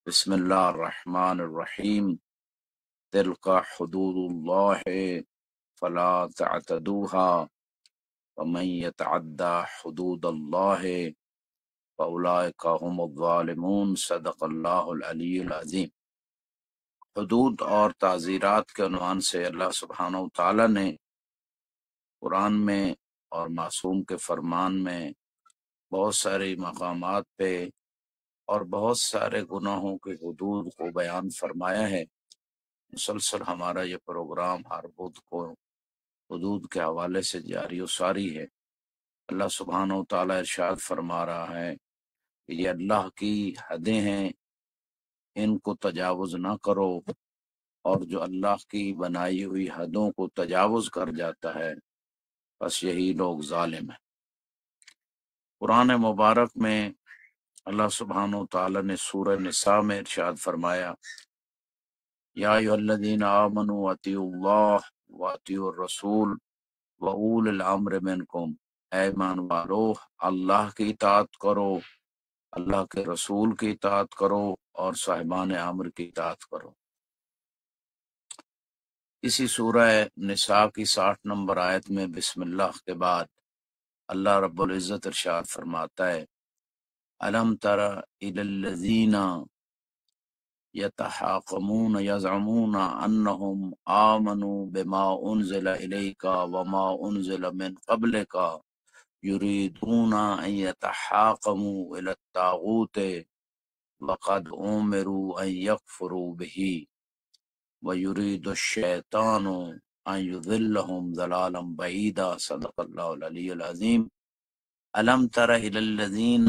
بسم اللہ الرحمن الرحیم تلک حدود اللہ فلا تعتدوها ومن يتعدى حدود اللہ فاولئک هم الظالمون۔ صدق اللہ العلی العظیم۔ حدود اور تعزیرات کے عنوان سے اللہ سبحانہ و تعالی نے قرآن میں اور معصوم کے فرمان میں بہت سارے مقامات پہ اور بہت سارے گناہوں کے حدود کو بیان فرمایا ہے۔ مسلسل ہمارا یہ پروگرام ہر بدھ کو حدود کے حوالے سے جاری و ساری ہے۔ اللہ سبحانہ و تعالیٰ ارشاد فرما رہا ہے کہ یہ اللہ کی حدیں ہیں، ان کو تجاوز نہ کرو، اور جو اللہ کی بنائی ہوئی حدوں کو تجاوز کر جاتا ہے بس یہی لوگ ظالم ہیں۔ قرآن مبارک میں اللہ سبحانہ و تعالیٰ نے سورہ نساء میں ارشاد فرمایا، یا ایھا الذین آمنوا اطیعوا اللہ واطیعوا الرسول واولی الامر منکم، اے ایمان والو اللہ کی اطاعت کرو، اللہ کے رسول کی اطاعت کرو، اور صاحبان امر کی اطاعت کرو۔ اسی سورہ نساء کی 60 نمبر آیت میں بسم اللہ کے بعد اللہ رب العزت ارشاد فرماتا ہے، الم تر الی الذین یتحاکمون یزعمون انہم آمنوا بما انزل الیک وما انزل من قبلک یریدون ان یتحاکموا الی الطاغوت وقد امروا ان یکفروا به ویرید الشیطان ان یضلهم ضلالا بعیدا۔ صدق اللہ العلی العظیم۔ الم تر الی الذین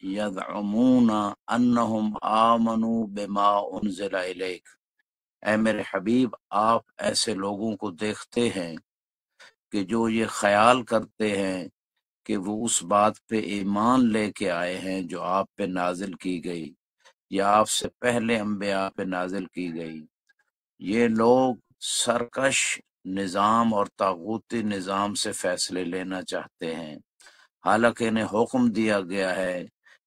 یزعمون انہم آمنوا بما انزل الیک، اے میرے حبیب آپ ایسے لوگوں کو دیکھتے ہیں کہ جو یہ خیال کرتے ہیں کہ وہ اس بات پہ ایمان لے کے آئے ہیں جو آپ پہ نازل کی گئی یا آپ سے پہلے انبیاء پہ نازل کی گئی۔ یہ لوگ سرکش نظام اور طاغوتی نظام سے فیصلے لینا چاہتے ہیں، حالانکہ انہیں حکم دیا گیا ہے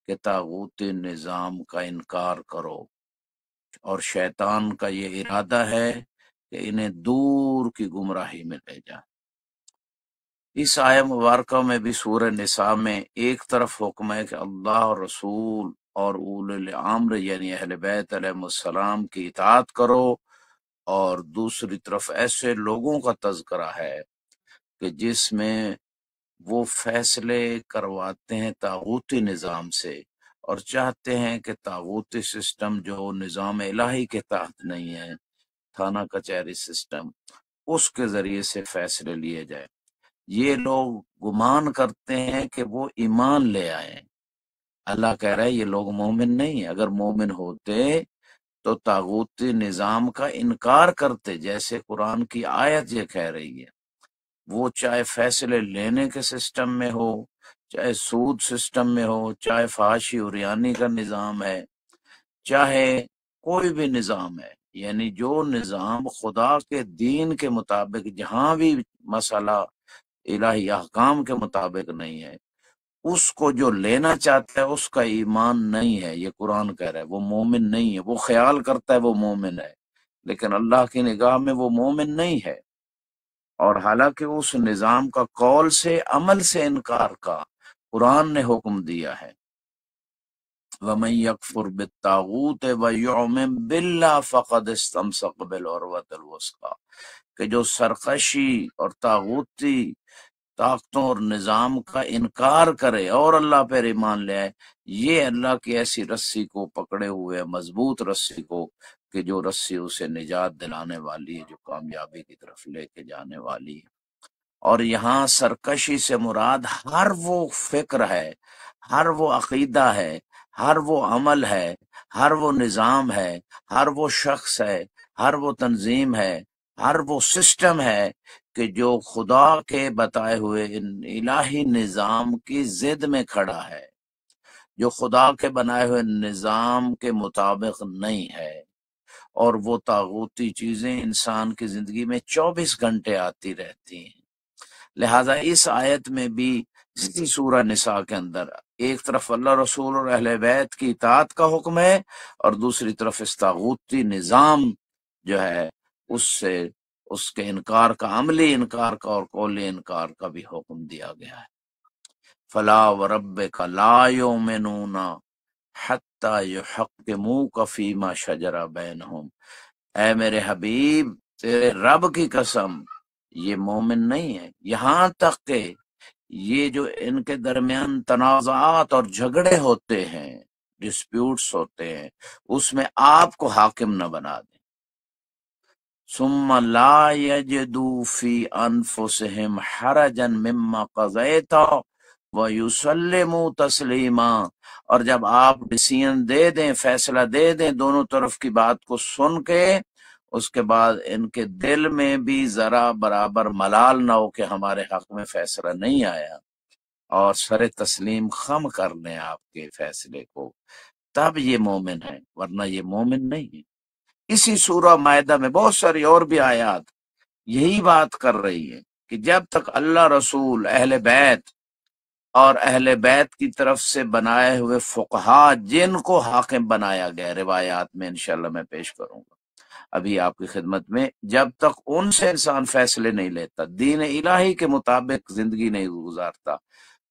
کہ طاغوتی نظام کا انکار کرو، اور شیطان کا یہ ارادہ ہے کہ انہیں دور کی گمراہی میں لے جائے۔ اس آیہ مبارکہ میں بھی سورہ نساء میں ایک طرف حکم ہے کہ اللہ اور رسول اور اولی الامر یعنی اہل بیت علیہ السلام کی اطاعت کرو، اور دوسری طرف ایسے لوگوں کا تذکرہ ہے کہ جس میں وہ فیصلے کرواتے ہیں طاغوتی نظام سے، اور چاہتے ہیں کہ طاغوتی سسٹم جو نظام الہی کے تحت نہیں ہے، تھانہ کچہری سسٹم، اس کے ذریعے سے فیصلے لیے جائے۔ یہ لوگ گمان کرتے ہیں کہ وہ ایمان لے آئے۔ اللہ کہہ رہا ہے یہ لوگ مومن نہیں ہیں، اگر مومن ہوتے تو طاغوتی نظام کا انکار کرتے، جیسے قرآن کی آیت یہ کہہ رہی ہے۔ وہ چاہے فیصلے لینے کے سسٹم میں ہو، چاہے سود سسٹم میں ہو، چاہے فحاشی عریانی کا نظام ہے، چاہے کوئی بھی نظام ہے، یعنی جو نظام خدا کے دین کے مطابق، جہاں بھی مسئلہ الہی احکام کے مطابق نہیں ہے، اس کو جو لینا چاہتا ہے اس کا ایمان نہیں ہے۔ یہ قرآن کہہ رہا ہے وہ مومن نہیں ہے۔ وہ خیال کرتا ہے وہ مومن ہے، لیکن اللہ کی نگاہ میں وہ مومن نہیں ہے، اور حالانکہ اس نظام کا قول سے عمل سے انکار کا قرآن نے حکم دیا ہے۔ وَمَن يَكْفُرْ بِالطَّاغُوتِ وَيُؤْمِن بِاللَّهِ فَقَدِ اسْتَمْسَكَ بِالْعُرْوَةِ الْوُثْقَىٰ، کہ جو سرکشی اور طاغوتی طاقتوں اور نظام کا انکار کرے اور اللہ پر ایمان لے آئے، یہ اللہ کی ایسی رسی کو پکڑے ہوئے، مضبوط رسی کو، کہ جو رسی اسے نجات دلانے والی ہے، جو کامیابی کی طرف لے کے جانے والی ہے۔ اور یہاں سرکشی سے مراد ہر وہ فکر ہے، ہر وہ عقیدہ ہے، ہر وہ عمل ہے، ہر وہ نظام ہے، ہر وہ شخص ہے، ہر وہ تنظیم ہے، ہر وہ سسٹم ہے کہ جو خدا کے بتائے ہوئے الہی نظام کی ضد میں کھڑا ہے، جو خدا کے بنائے ہوئے نظام کے مطابق نہیں ہے، اور وہ طاغوتی چیزیں انسان کی زندگی میں 24 گھنٹے آتی رہتی ہیں۔ لہٰذا اس آیت میں بھی اسی سورہ نساء کے اندر ایک طرف اللہ رسول اور اہل بیت کی اطاعت کا حکم ہے، اور دوسری طرف اس طاغوتی نظام جو ہے اس کے انکار کا، عملی انکار کا اور قولی انکار کا بھی حکم دیا گیا ہے۔ فلا وربک لا یؤمنون حتی یحکموک فیما شجر بینہم، اے میرے حبیب تیرے رب کی قسم یہ مومن نہیں ہے یہاں تک کہ یہ جو ان کے درمیان تنازعات اور جھگڑے ہوتے ہیں، ڈسپیوٹس ہوتے ہیں، اس میں آپ کو حاکم نہ بنا دیں۔ ثم لا یجدوا فی انفسہم حرجا مما قضیت ویسلموا تسلیما، اور جب آپ ڈیسیژن دے دیں، فیصلہ دے دیں دونوں طرف کی بات کو سن کے، اس کے بعد ان کے دل میں بھی ذرا برابر ملال نہ ہو کہ ہمارے حق میں فیصلہ نہیں آیا، اور سر تسلیم خم کر لیں آپ کے فیصلے کو، تب یہ مومن ہے، ورنہ یہ مومن نہیں ہے۔ اسی سورہ مائدہ میں بہت ساری اور بھی آیات یہی بات کر رہی ہے کہ جب تک اللہ رسول، اہل بیت اور اہل بیت کی طرف سے بنائے ہوئے فقہا جن کو حاکم بنایا گیا، روایات میں انشاءاللہ میں پیش کروں گا ابھی آپ کی خدمت میں، جب تک ان سے انسان فیصلے نہیں لیتا، دین الہی کے مطابق زندگی نہیں گزارتا،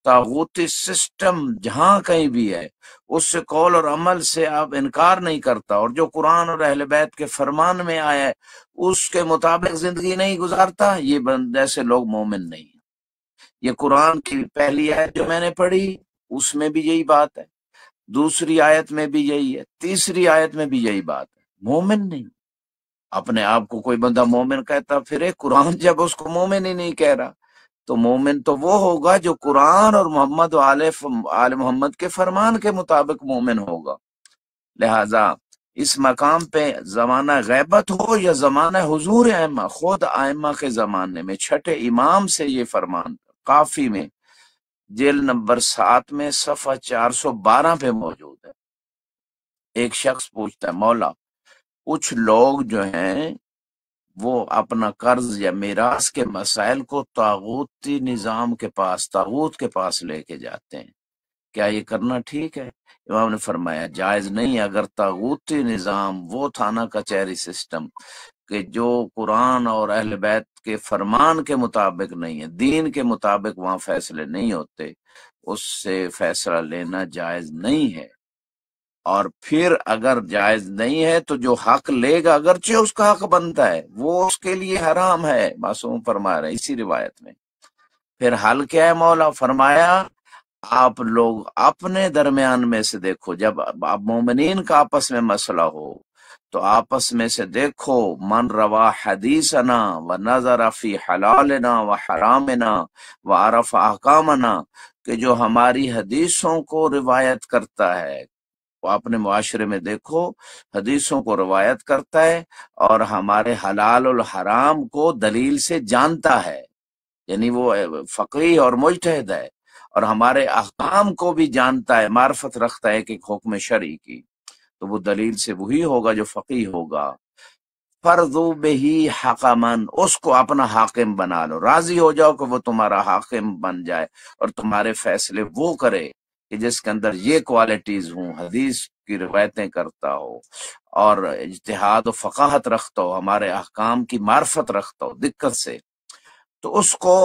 طاغوتی سسٹم جہاں کہیں بھی ہے اس سے قول اور عمل سے آپ انکار نہیں کرتا، اور جو قرآن اور اہل بیت کے فرمان میں آیا ہے اس کے مطابق زندگی نہیں گزارتا، یہ جیسے لوگ مومن نہیں ہیں۔ یہ قرآن کی پہلی آیت جو میں نے پڑھی اس میں بھی یہی بات ہے، دوسری آیت میں بھی یہی ہے، تیسری آیت میں بھی یہی بات ہے، مومن نہیں۔ اپنے آپ کو کوئی بندہ مومن کہتا پھر قرآن جب اس کو مومن ہی نہیں کہہ رہا، تو مومن تو وہ ہوگا جو قرآن اور محمد و آل محمد کے فرمان کے مطابق مومن ہوگا۔ لہذا اس مقام پہ زمانہ غیبت ہو یا زمانہ حضور ائمہ، خود ائمہ کے زمانے میں چھٹے امام سے یہ فرمان کافی میں جلد نمبر 7 میں صفحہ 412 پہ موجود ہے۔ ایک شخص پوچھتا ہے مولا کچھ لوگ جو ہیں وہ اپنا قرض یا میراث کے مسائل کو طاغوتی نظام کے پاس، طاغوت کے پاس لے کے جاتے ہیں، کیا یہ کرنا ٹھیک ہے؟ امام نے فرمایا جائز نہیں، اگر طاغوتی نظام وہ تھانہ کچہری سسٹم کہ جو قرآن اور اہل بیت کے فرمان کے مطابق نہیں ہے، دین کے مطابق وہاں فیصلے نہیں ہوتے، اس سے فیصلہ لینا جائز نہیں ہے۔ اور پھر اگر جائز نہیں ہے تو جو حق لے گا اگرچہ اس کا حق بنتا ہے وہ اس کے لیے حرام ہے، معصوم فرما رہے ہیں اسی روایت میں۔ پھر حل کیا ہے؟ مولا فرمایا آپ لوگ اپنے درمیان میں سے دیکھو، جب آپ مومنین کا آپس میں مسئلہ ہو تو آپس میں سے دیکھو، من روا حدیثنا و نظر فی حلالنا و حرامنا و عرف احکامنا، کہ جو ہماری حدیثوں کو روایت کرتا ہے، وہ اپنے معاشرے میں دیکھو حدیثوں کو روایت کرتا ہے اور ہمارے حلال الحرام کو دلیل سے جانتا ہے، یعنی وہ فقیہ اور مجتہد ہے، اور ہمارے احکام کو بھی جانتا ہے، معرفت رکھتا ہے کہ حکم شرعی کی، تو وہ دلیل سے وہی ہوگا جو فقیہ ہوگا۔ فرضو بہی حکمن، اس کو اپنا حاکم بنا لو، راضی ہو جاؤ کہ وہ تمہارا حاکم بن جائے اور تمہارے فیصلے وہ کرے کہ جس کے اندر یہ کوالٹیز ہوں، حدیث کی روایتیں کرتا ہو اور اجتہاد و فقاہت رکھتا ہو، ہمارے احکام کی معرفت رکھتا ہو دقت سے، تو اس کو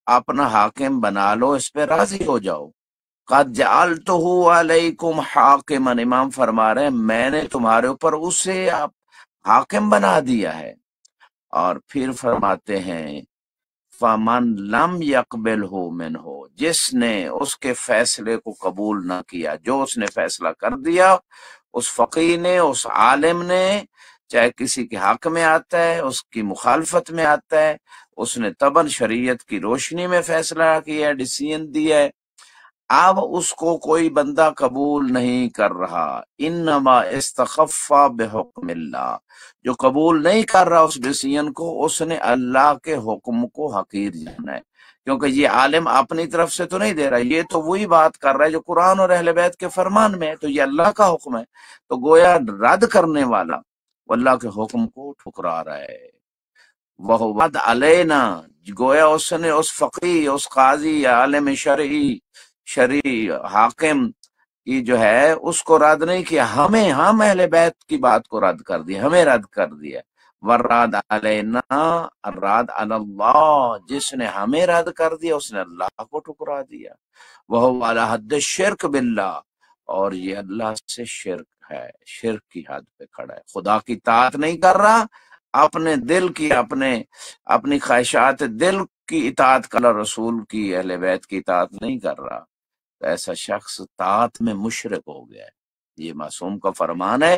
اپنا حاکم بنا لو، اس پہ راضی ہو جاؤ۔ قد جعلتہ علیکم حاکما، امام فرما رہے ہیں میں نے تمہارے اوپر اسے حاکم بنا دیا ہے۔ اور پھر فرماتے ہیں فمن لم یقبلہ منہ، جس نے اس کے فیصلے کو قبول نہ کیا، جو اس نے فیصلہ کر دیا، اس فقیہ نے، اس عالم نے، چاہے کسی کے حق میں آتا ہے، اس کی مخالفت میں آتا ہے، اس نے طبعاً شریعت کی روشنی میں فیصلہ کیا ہے، ڈیسیژن دیا ہے، اب اس کو کوئی بندہ قبول نہیں کر رہا، انما استخف بحکم اللہ، جو قبول نہیں کر رہا اس ڈیسیژن کو، اس نے اللہ کے حکم کو حقیر جانا ہے، کیونکہ یہ عالم اپنی طرف سے تو نہیں دے رہا، یہ تو وہی بات کر رہا ہے جو قرآن اور اہل بیت کے فرمان میں ہے، تو یہ اللہ کا حکم ہے، تو گویا رد کرنے والا وہ اللہ کے حکم کو ٹھکرا رہا ہے۔ وہ بد علینا، گویا اس نے، اس فقیہ، اس قاضی یا عالم شرعی شرعی حاکم کی جو ہے اس کو رد نہیں کیا، ہم اہل بیت کی بات کو رد کر دیا، ہمیں رد کر دیا۔ وراد علینا الراد علی اللہ، جس نے ہمیں رد کر دیا اس نے اللہ کو ٹھکرا دیا۔ وہ علی حد شرک باللہ، اور یہ اللہ سے شرک ہے، شرک کی حد پہ کھڑا ہے، خدا کی اطاعت نہیں کر رہا، اپنے دل کی اپنی خواہشات دل کی اطاعت کر رہا، رسول کی اہل بیت کی اطاعت نہیں کر رہا، تو ایسا شخص طاعت میں مشرک ہو گیا ہے۔ یہ معصوم کا فرمان ہے،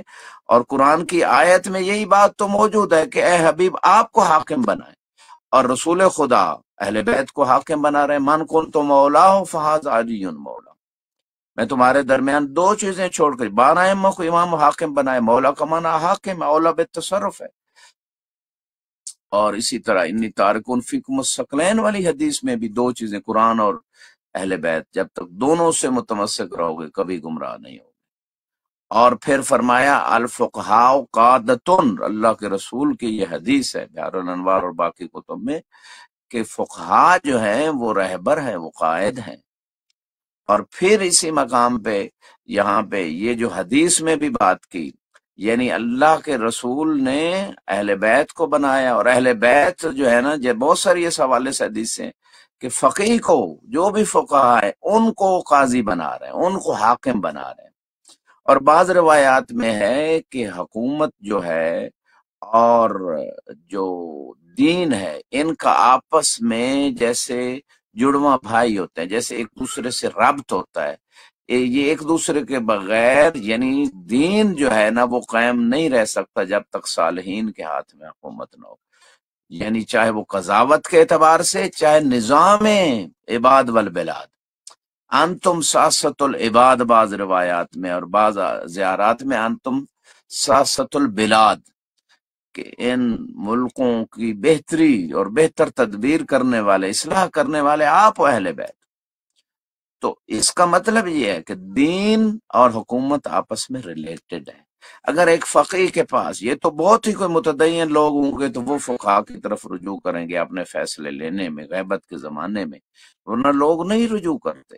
اور قرآن کی آیت میں یہی بات تو موجود ہے کہ اے حبیب آپ کو حاکم بنائے، اور رسول خدا اہل بیت کو حاکم بنا رہے ہیں۔ من کن تو مولا ہو فہذا علی مولا، میں تمہارے درمیان دو چیزیں چھوڑ کر 12 ائمہ کو امام و حاکم بنائے، مولا کا معنی حاکم، اولا بالتصرف ہے۔ اور اسی طرح انی تارکون فیکم الثقلین والی حدیث میں بھی دو چیزیں، قرآن اور اہل بیت، جب تک دونوں سے متمسک رہو گے کبھی گمراہ نہیں ہوگے۔ اور پھر فرمایا الفقہاء قادتن، اللہ کے رسول کی یہ حدیث ہے بحر الانوار اور باقی کتب میں، کہ فقہاء جو ہیں وہ رہبر ہیں، وہ قائد ہیں۔ اور پھر اسی مقام پہ یہاں پہ یہ جو حدیث میں بھی بات کی، یعنی اللہ کے رسول نے اہل بیت کو بنایا، اور اہل بیت جو ہے نا، یہ بہت ساری اس حوالے سے حدیث ہیں کہ فقیہ کو، جو بھی فقہاء ہے ان کو قاضی بنا رہے ہیں، ان کو حاکم بنا رہے ہیں۔ اور بعض روایات میں ہے کہ حکومت جو ہے اور جو دین ہے ان کا آپس میں جیسے جڑواں بھائی ہوتے ہیں، جیسے ایک دوسرے سے ربط ہوتا ہے، یہ ایک دوسرے کے بغیر، یعنی دین جو ہے نا وہ قائم نہیں رہ سکتا جب تک صالحین کے ہاتھ میں حکومت نہ ہو، یعنی چاہے وہ قضاوت کے اعتبار سے، چاہے نظام عباد والبلاد۔ انتم ساست العباد بعض روایات میں، اور بعض زیارات میں انتم ساست البلاد، کہ ان ملکوں کی بہتری اور بہتر تدبیر کرنے والے، اصلاح کرنے والے آپ و اہل بیت۔ تو اس کا مطلب یہ ہے کہ دین اور حکومت آپس میں ریلیٹڈ ہے۔ اگر ایک فقیہ کے پاس، یہ تو بہت ہی کوئی متدین لوگ ہوں گے تو وہ فقہاء کی طرف رجوع کریں گے اپنے فیصلے لینے میں، غیبت کے زمانے میں، ورنہ لوگ نہیں رجوع کرتے۔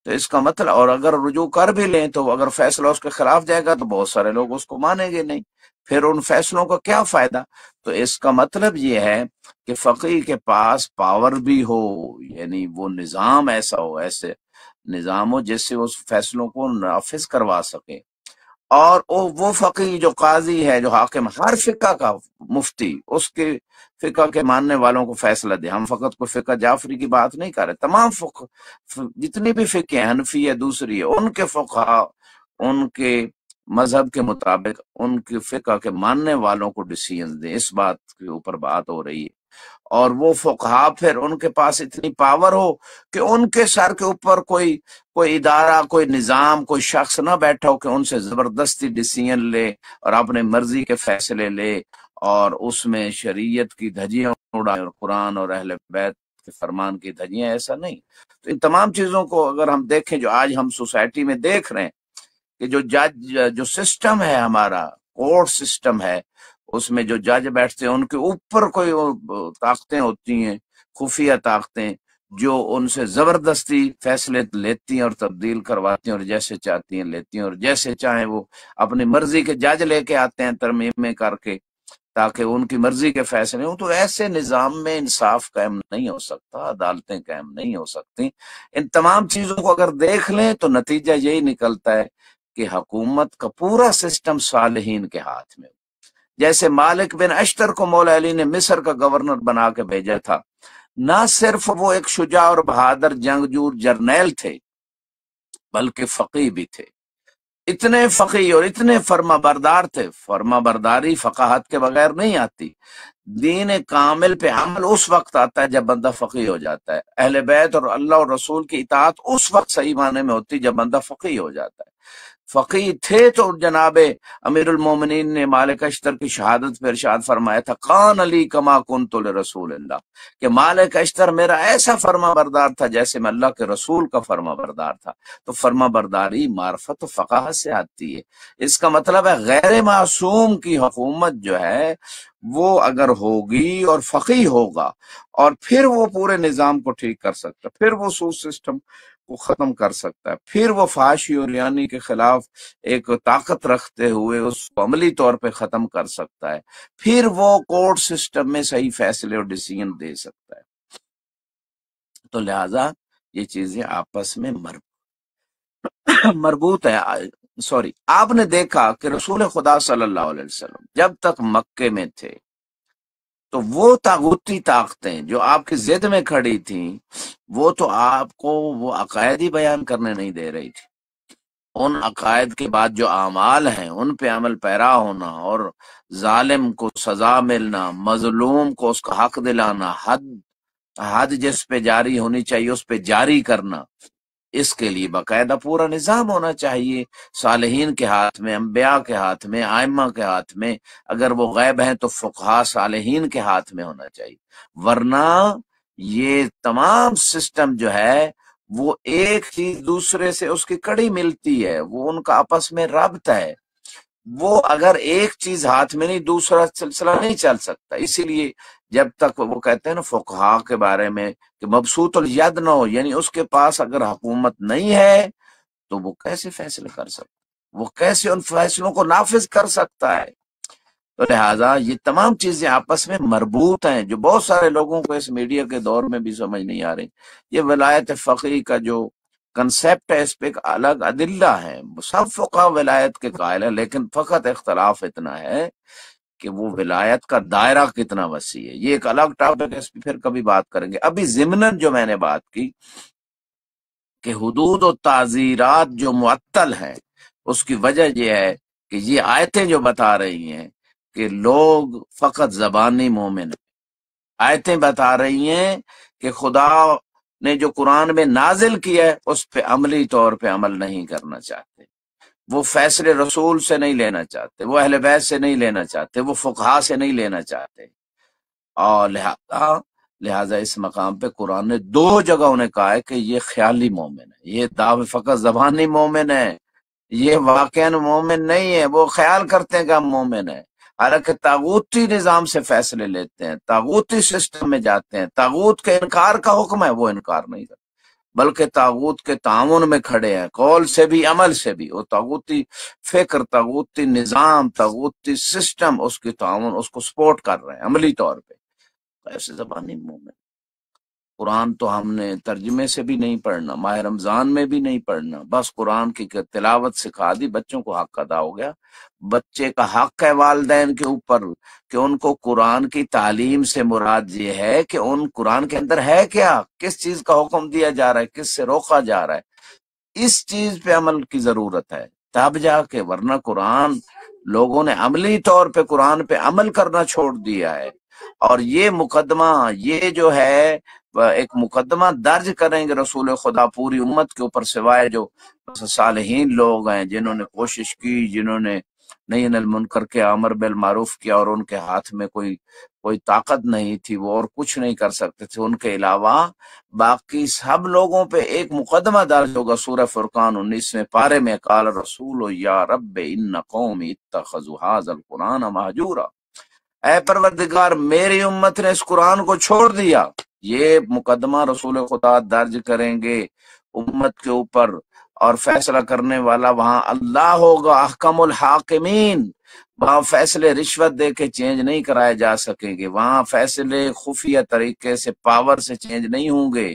تو اس کا مطلب، اور اگر رجوع کر بھی لیں تو اگر فیصلہ اس کے خلاف جائے گا تو بہت سارے لوگ اس کو مانیں گے نہیں، پھر ان فیصلوں کا کیا فائدہ؟ تو اس کا مطلب یہ ہے کہ فقیہ کے پاس پاور بھی ہو، یعنی وہ نظام ایسا ہو، ایسے نظام ہو جس سے اس فیصلوں کو نافذ کروا سکے، اور وہ فقیہ جو قاضی ہے، جو حاکم، ہر فقہ کا مفتی اس کے فقہ کے ماننے والوں کو فیصلہ دے۔ ہم فقط کوئی فقہ جعفری کی بات نہیں کر رہے، تمام فقہ جتنی بھی فقہ ہیں، حنفی ہے، دوسری ہے، ان کے فقہ ان کے مذہب کے مطابق ان کے فقہ کے ماننے والوں کو ڈیسیژن دیں، اس بات کے اوپر بات ہو رہی ہے۔ اور وہ فقہا پھر ان کے پاس اتنی پاور ہو کہ ان کے سر کے اوپر کوئی ادارہ، کوئی نظام، کوئی شخص نہ بیٹھا ہو کہ ان سے زبردستی ڈیسیژن لے اور اپنے مرضی کے فیصلے لے اور اس میں شریعت کی دھجیاں اڑائے اور قرآن اور اہل بیت کے فرمان کی دھجیاں، ایسا نہیں۔ تو ان تمام چیزوں کو اگر ہم دیکھیں جو آج ہم سوسائٹی میں دیکھ رہے ہیں کہ جو سسٹم ہے ہمارا، کورٹ سسٹم ہے، اس میں جو جج بیٹھتے ہیں ان کے اوپر کوئی طاقتیں ہوتی ہیں، خفیہ طاقتیں، جو ان سے زبردستی فیصلے لیتی ہیں اور تبدیل کرواتی ہیں، اور جیسے چاہتی ہیں لیتی ہیں، اور جیسے چاہیں وہ اپنی مرضی کے جج لے کے آتے ہیں ترمیمیں کر کے تاکہ ان کی مرضی کے فیصلے ہوں۔ تو ایسے نظام میں انصاف قائم نہیں ہو سکتا، عدالتیں قائم نہیں ہو سکتی۔ ان تمام چیزوں کو اگر دیکھ لیں تو نتیجہ یہی نکلتا ہے کہ حکومت کا پورا سسٹم صالحین کے ہاتھ میں۔ جیسے مالک بن اشتر کو مولا علی نے مصر کا گورنر بنا کے بھیجا تھا، نہ صرف وہ ایک شجاع اور بہادر جنگجو جرنیل تھے بلکہ فقیہ بھی تھے، اتنے فقیہ اور اتنے فرما بردار تھے۔ فرما برداری فقاہت کے بغیر نہیں آتی، دین کامل پہ عمل اس وقت آتا ہے جب بندہ فقیہ ہو جاتا ہے۔ اہل بیت اور اللہ اور رسول کی اطاعت اس وقت صحیح معنی میں ہوتی جب بندہ فقیہ ہو جاتا ہے۔ فقیہ تھے تو جناب امیر المومنین نے مالک اشتر کی شہادت پہ ارشاد فرمایا تھا، کان علی کما کنت لرسول اللہ، کہ مالک اشتر میرا ایسا فرما بردار تھا جیسے میں اللہ کے رسول کا فرما بردار تھا۔ تو فرما برداری معرفت و فقاہت سے آتی ہے۔ اس کا مطلب ہے غیر معصوم کی حکومت جو ہے وہ اگر ہوگی اور فقیہ ہوگا، اور پھر وہ پورے نظام کو ٹھیک کر سکتا، پھر وہ سود سسٹم کو ختم کر سکتا ہے، پھر وہ فحاشی اور یعنی کے خلاف ایک طاقت رکھتے ہوئے اس کو عملی طور پہ ختم کر سکتا ہے، پھر وہ کورٹ سسٹم میں صحیح فیصلے اور ڈیسیژن دے سکتا ہے۔ تو لہٰذا یہ چیزیں آپس میں مربوط ہے۔ سوری، آپ نے دیکھا کہ رسول خدا صلی اللہ علیہ وسلم جب تک مکے میں تھے تو وہ طاغوتی طاقتیں جو آپ کی ضد میں کھڑی تھیں، وہ تو آپ کو وہ عقائد ہی بیان کرنے نہیں دے رہی تھی۔ ان عقائد کے بعد جو اعمال ہیں ان پہ عمل پیرا ہونا، اور ظالم کو سزا ملنا، مظلوم کو اس کا حق دلانا، حد جس پہ جاری ہونی چاہیے اس پہ جاری کرنا، اس کے لیے باقاعدہ پورا نظام ہونا چاہیے، صالحین کے ہاتھ میں، انبیاء کے ہاتھ میں، ائمہ کے ہاتھ میں، اگر وہ غیب ہیں تو فقہا صالحین کے ہاتھ میں ہونا چاہیے، ورنہ یہ تمام سسٹم جو ہے وہ ایک چیز دوسرے سے اس کی کڑی ملتی ہے، وہ ان کا آپس میں ربط ہے، وہ اگر ایک چیز ہاتھ میں نہیں دوسرا سلسلہ نہیں چل سکتا۔ اسی لیے جب تک وہ کہتے ہیں نا فقہا کے بارے میں کہ مبسوط الید نہ ہو، یعنی اس کے پاس اگر حکومت نہیں ہے تو وہ کیسے فیصلے کر سکتا، وہ کیسے ان فیصلوں کو نافذ کر سکتا ہے؟ تو لہٰذا یہ تمام چیزیں آپس میں مربوط ہیں، جو بہت سارے لوگوں کو اس میڈیا کے دور میں بھی سمجھ نہیں آ رہی۔ یہ ولایت فقیہ کا جو کنسیپٹ ہے اس پہ ایک الگ ادلہ ہے، سب فقہ ولایت کے قائل ہیں، لیکن فقط اختلاف اتنا ہے کہ وہ ولایت کا دائرہ کتنا وسیع ہے۔ یہ ایک الگ ٹاپک ہے، اس پہ پھر کبھی بات کریں گے۔ ابھی ضمناً جو میں نے بات کی کہ حدود و تعزیرات جو معطل ہیں، اس کی وجہ یہ ہے کہ یہ آیتیں جو بتا رہی ہیں کہ لوگ فقط زبانی مومن ہیں، آیتیں بتا رہی ہیں کہ خدا نے جو قرآن میں نازل کیا ہے اس پہ عملی طور پہ عمل نہیں کرنا چاہتے، وہ فیصلے رسول سے نہیں لینا چاہتے، وہ اہل بیت سے نہیں لینا چاہتے، وہ فقہا سے نہیں لینا چاہتے، اور لہذا اس مقام پہ قرآن نے دو جگہ انہیں کہا ہے کہ یہ خیالی مومن ہے، یہ دعوے فقط زبانی مومن ہے، یہ واقعاً مومن نہیں ہے، وہ خیال کرتے ہیں کہ ہم مومن ہیں، حالانکہ طاغوتی نظام سے فیصلے لیتے ہیں، طاغوتی سسٹم میں جاتے ہیں، طاغوت کے انکار کا حکم ہے وہ انکار نہیں کرتے، بلکہ طاغوت کے تعاون میں کھڑے ہیں، قول سے بھی عمل سے بھی، وہ طاغوتی فکر، طاغوتی نظام، طاغوتی سسٹم اس کی تعاون، اس کو سپورٹ کر رہے ہیں عملی طور پہ۔ ایسے زبانی مومن قرآن تو ہم نے ترجمے سے بھی نہیں پڑھنا، ماہ رمضان میں بھی نہیں پڑھنا، بس قرآن کی تلاوت سکھا دی، بچوں کو حق ادا ہو گیا۔ بچے کا حق ہے والدین کے اوپر کہ ان کو قرآن کی تعلیم سے مراد یہ ہے کہ ان قرآن کے اندر ہے کیا، کس چیز کا حکم دیا جا رہا ہے، کس سے روکا جا رہا ہے، اس چیز پہ عمل کی ضرورت ہے تب جا کے، ورنہ قرآن لوگوں نے عملی طور پہ قرآن پہ عمل کرنا چھوڑ دیا ہے۔ اور یہ مقدمہ، یہ جو ہے ایک مقدمہ درج کریں گے رسول خدا پوری امت کے اوپر، سوائے جو صالحین لوگ ہیں جنہوں نے کوشش کی، جنہوں نے نہی عن المنکر کے امر بالمعروف کیا اور ان کے ہاتھ میں کوئی طاقت نہیں تھی، وہ اور کچھ نہیں کر سکتے تھے، ان کے علاوہ باقی سب لوگوں پہ ایک مقدمہ درج ہوگا۔ سورہ فرقان 19ویں پارے میں قال رسول یا رب ان قومی اتخذوا ھذا القرآن مہجورا، اے پروردگار میری امت نے اس قرآن کو چھوڑ دیا۔ یہ مقدمہ رسول خدا درج کریں گے امت کے اوپر، اور فیصلہ کرنے والا وہاں اللہ ہوگا، احکم الحاکمین، وہاں فیصلے رشوت دے کے چینج نہیں کرائے جا سکیں گے، وہاں فیصلے خفیہ طریقے سے پاور سے چینج نہیں ہوں گے،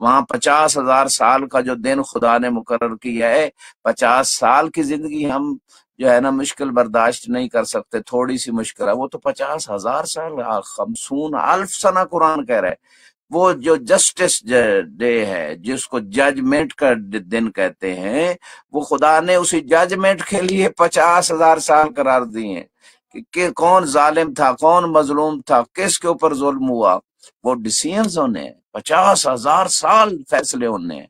وہاں 50,000 سال کا جو دن خدا نے مقرر کیا ہے، 50 سال کی زندگی ہم جو ہے نا مشکل برداشت نہیں کر سکتے، تھوڑی سی مشکل ہے، وہ تو 50,000 سال، 50,000 سنہ قرآن کہہ رہا ہے۔ وہ جو جسٹس ڈے ہے، جس کو ججمنٹ کا دن کہتے ہیں، وہ خدا نے اسی ججمنٹ کے لیے 50,000 سال قرار دیے ہیں کہ کون ظالم تھا، کون مظلوم تھا، کس کے اوپر ظلم ہوا، وہ ڈیسیژنز ہونے ہیں، 50,000 سال فیصلے ہونے ہیں،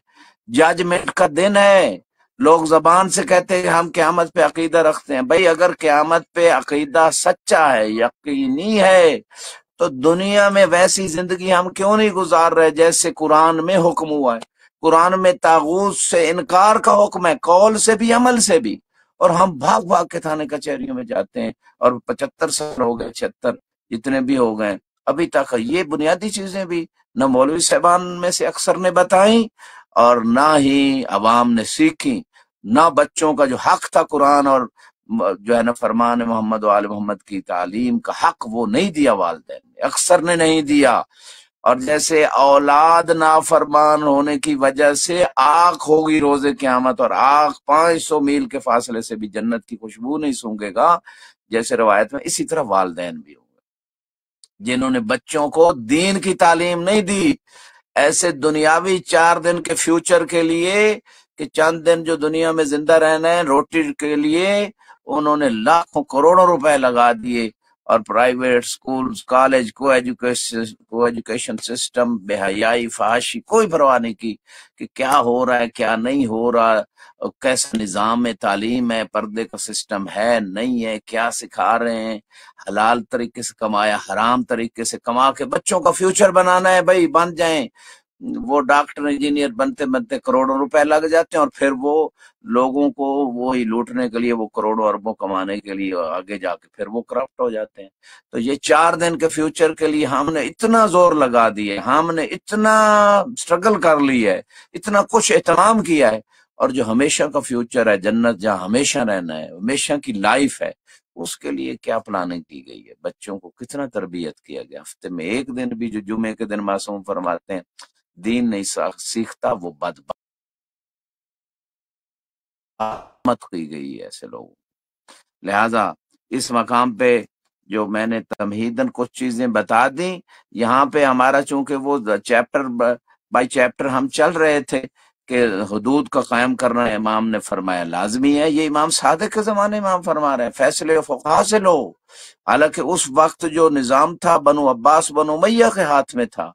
ججمنٹ کا دن ہے۔ لوگ زبان سے کہتے ہیں کہ ہم قیامت پہ عقیدہ رکھتے ہیں، بھائی اگر قیامت پہ عقیدہ سچا ہے، یقینی ہے، تو دنیا میں ویسی زندگی ہم کیوں نہیں گزار رہے جیسے قرآن میں حکم ہوا ہے؟ قرآن میں طاغوت سے انکار کا حکم ہے، قول سے بھی عمل سے بھی، اور ہم بھاگ بھاگ کے تھانے کچہریوں میں جاتے ہیں، اور 75 سال ہو گئے، 76 جتنے بھی ہو گئے، ابھی تک یہ بنیادی چیزیں بھی نہ مولوی صاحبان میں سے اکثر نے بتائیں، اور نہ ہی عوام نے سیکھی، نہ بچوں کا جو حق تھا قرآن اور جو ہے نا فرمان محمد و آل محمد کی تعلیم کا حق، وہ نہیں دیا والدین نے، اکثر نے نہیں دیا۔ اور جیسے اولاد نافرمان ہونے کی وجہ سے آگ ہوگی روز قیامت، اور آگ 500 میل کے فاصلے سے بھی جنت کی خوشبو نہیں سونگے گا جیسے روایت میں، اسی طرح والدین بھی ہوں گے جنہوں نے بچوں کو دین کی تعلیم نہیں دی، ایسے دنیاوی 4 دن کے فیوچر کے لیے کہ چند دن جو دنیا میں زندہ رہنا ہے روٹی کے لیے، انہوں نے لاکھوں کروڑوں روپے لگا دیے، اور پرائیویٹ سکولز، کالج، کو ایجوکیشن سسٹم، بے حیائی، فحاشی، کوئی پرواہ نہیں کی کہ کیا ہو رہا ہے کیا نہیں ہو رہا، کیسا نظام تعلیم ہے، پردے کا سسٹم ہے نہیں ہے، کیا سکھا رہے ہیں، حلال طریقے سے کمایا حرام طریقے سے کما کے بچوں کا فیوچر بنانا ہے، بھائی بن جائیں۔ وہ ڈاکٹر انجینئر بنتے بنتے کروڑوں روپے لگ جاتے ہیں، اور پھر وہ لوگوں کو وہی لوٹنے کے لیے، وہ کروڑوں اربوں کمانے کے لیے آگے جا کے پھر وہ کرپٹ ہو جاتے ہیں۔ تو یہ 4 دن کے فیوچر کے لیے ہم نے اتنا زور لگا دیا ہے، ہم نے اتنا سٹرگل کر لی ہے، اتنا کچھ اہتمام کیا ہے، اور جو ہمیشہ کا فیوچر ہے، جنت جہاں ہمیشہ رہنا ہے، ہمیشہ کی لائف ہے، اس کے لیے کیا پلاننگ کی گئی ہے، بچوں کو کتنا تربیت کیا گیا۔ ہفتے میں ایک دن بھی جو جمعے کے دن معصوم فرماتے ہیں دین نہیں سیکھتا، وہ بدبخت کی گئی ہے ایسے لوگوں۔ لہذا اس مقام پہ جو میں نے تمہیدن کچھ چیزیں بتا دیں، یہاں پہ ہمارا چونکہ وہ چیپٹر بائی چیپٹر ہم چل رہے تھے کہ حدود کا قائم کرنا امام نے فرمایا لازمی ہے، یہ امام صادق کے زمانے امام فرما رہے ہیں، فیصلے فقہا سے لو۔ حالانکہ اس وقت جو نظام تھا بنو عباس بنو امیہ کے ہاتھ میں تھا،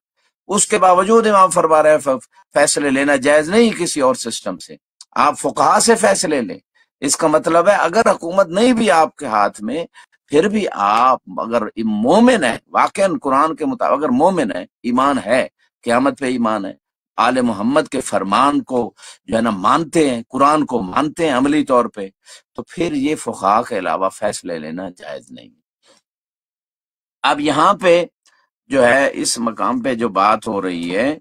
اس کے باوجود امام فرما رہے ہیں فیصلے لینا جائز نہیں کسی اور سسٹم سے، آپ فقہا سے فیصلے لیں۔ اس کا مطلب ہے اگر حکومت نہیں بھی آپ کے ہاتھ میں، پھر بھی آپ اگر مومن ہے، واقعا قرآن کے مطابق اگر مومن ہے، ایمان ہے، قیامت پہ ایمان ہے، آل محمد کے فرمان کو جو ہے نا مانتے ہیں، قرآن کو مانتے ہیں عملی طور پہ، تو پھر یہ فقہا کے علاوہ فیصلے لینا جائز نہیں۔ اب یہاں پہ جو ہے اس مقام پہ جو بات ہو رہی ہے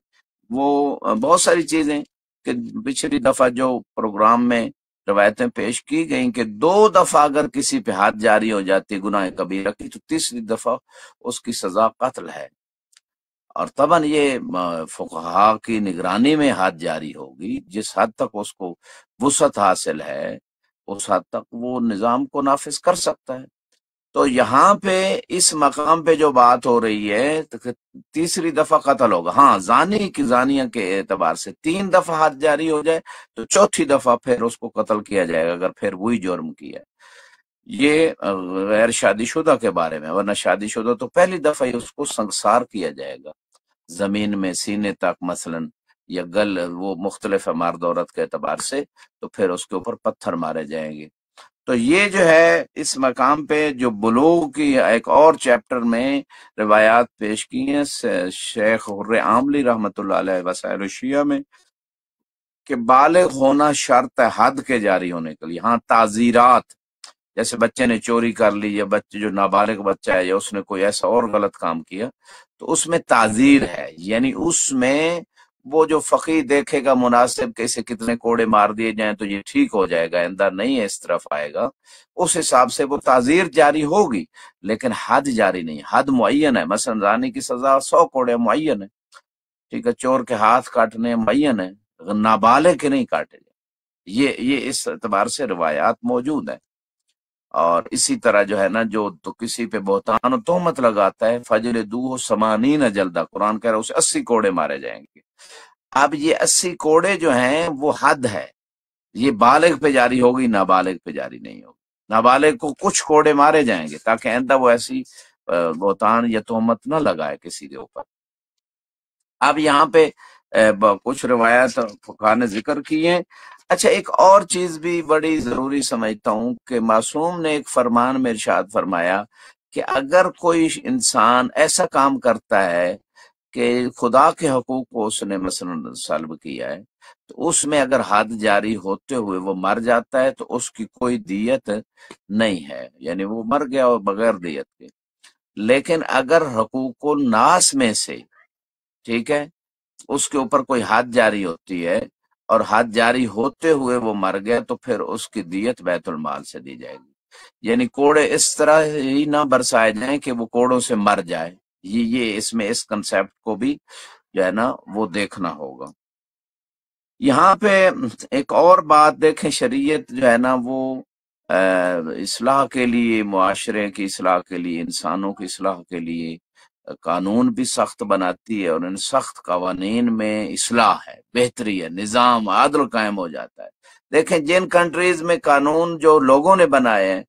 وہ بہت ساری چیزیں کہ پچھلی دفعہ جو پروگرام میں روایتیں پیش کی گئیں کہ 2 دفعہ اگر کسی پہ حد جاری ہو جاتی گناہ کبیرہ کی تو تیسری دفعہ اس کی سزا قتل ہے، اور طبعا یہ فقہا کی نگرانی میں حد جاری ہوگی، جس حد تک اس کو وسعت حاصل ہے اس حد تک وہ نظام کو نافذ کر سکتا ہے۔ تو یہاں پہ اس مقام پہ جو بات ہو رہی ہے تیسری دفعہ قتل ہوگا، ہاں زانی کی زانیہ کے اعتبار سے 3 دفعہ حد جاری ہو جائے تو چوتھی دفعہ پھر اس کو قتل کیا جائے گا اگر پھر وہی جرم کیا ہے۔ یہ غیر شادی شدہ کے بارے میں، ورنہ شادی شدہ تو پہلی دفعہ ہی اس کو سنسار کیا جائے گا زمین میں سینے تک مثلا، یا گل وہ مختلف ہے مرد عورت کے اعتبار سے، تو پھر اس کے اوپر پتھر مارے جائیں گے۔ تو یہ جو ہے اس مقام پہ جو بلوغ کی ایک اور چیپٹر میں روایات پیش کی ہیں شیخ حر عاملی رحمۃ اللہ علیہ وسائل الشیعہ میں کہ بالغ ہونا شرط ہے حد کے جاری ہونے کے لیے۔ ہاں تعزیرات، جیسے بچے نے چوری کر لی یا بچے جو نابالغ بچہ ہے یا اس نے کوئی ایسا اور غلط کام کیا تو اس میں تعزیر ہے، یعنی اس میں وہ جو فقی دیکھے گا مناسب کہ اسے کتنے کوڑے مار دیے جائیں تو یہ ٹھیک ہو جائے گا، آئندہ نہیں ہے اس طرف آئے گا، اس حساب سے وہ تعزیر جاری ہوگی، لیکن حد جاری نہیں، حد معین ہے۔ مثلا زانی کی سزا 100 کوڑے معین ہے، ٹھیک ہے، چور کے ہاتھ کاٹنے معین ہے، نابالغ کے نہیں کاٹے جائیں۔ یہ اس اعتبار سے روایات موجود ہیں۔ اور اسی طرح جو ہے نا جو تو کسی پہ بہتان و تہمت لگاتا ہے فجلدوہ 80 جلدہ، قرآن کہہ رہا ہے اسے 80 کوڑے مارے جائیں گے۔ اب یہ 80 کوڑے جو ہیں وہ حد ہے، یہ بالغ پہ جاری ہوگی، نابالغ پہ جاری نہیں ہوگی۔ نابالغ کو کچھ کوڑے مارے جائیں گے تاکہ آئندہ وہ ایسی بہتان یا تہمت نہ لگائے کسی کے اوپر۔ اب یہاں پہ کچھ روایات فقہا نے ذکر کی ہیں۔ اچھا ایک اور چیز بھی بڑی ضروری سمجھتا ہوں کہ معصوم نے ایک فرمان میں ارشاد فرمایا کہ اگر کوئی انسان ایسا کام کرتا ہے کہ خدا کے حقوق کو اس نے مثلا سلب کیا ہے تو اس میں اگر حد جاری ہوتے ہوئے وہ مر جاتا ہے تو اس کی کوئی دیت نہیں ہے، یعنی وہ مر گیا اور بغیر دیت کے۔ لیکن اگر حقوق الناس میں سے، ٹھیک ہے، اس کے اوپر کوئی حد جاری ہوتی ہے اور حد جاری ہوتے ہوئے وہ مر گیا تو پھر اس کی دیت بیت المال سے دی جائے گی. یعنی کوڑے اس طرح ہی نہ برسائے جائیں کہ وہ کوڑوں سے مر جائے. یہ اس میں اس کنسیپٹ کو بھی جو ہے نا وہ دیکھنا ہوگا. یہاں پہ ایک اور بات دیکھیں، شریعت جو ہے نا وہ اصلاح کے لیے، معاشرے کی اصلاح کے لیے، انسانوں کی اصلاح کے لیے قانون بھی سخت بناتی ہے، اور ان سخت قوانین میں اصلاح ہے، بہتری ہے، نظام عادل قائم ہو جاتا ہے. دیکھیں جن کنٹریز میں قانون جو لوگوں نے بنائے ہیں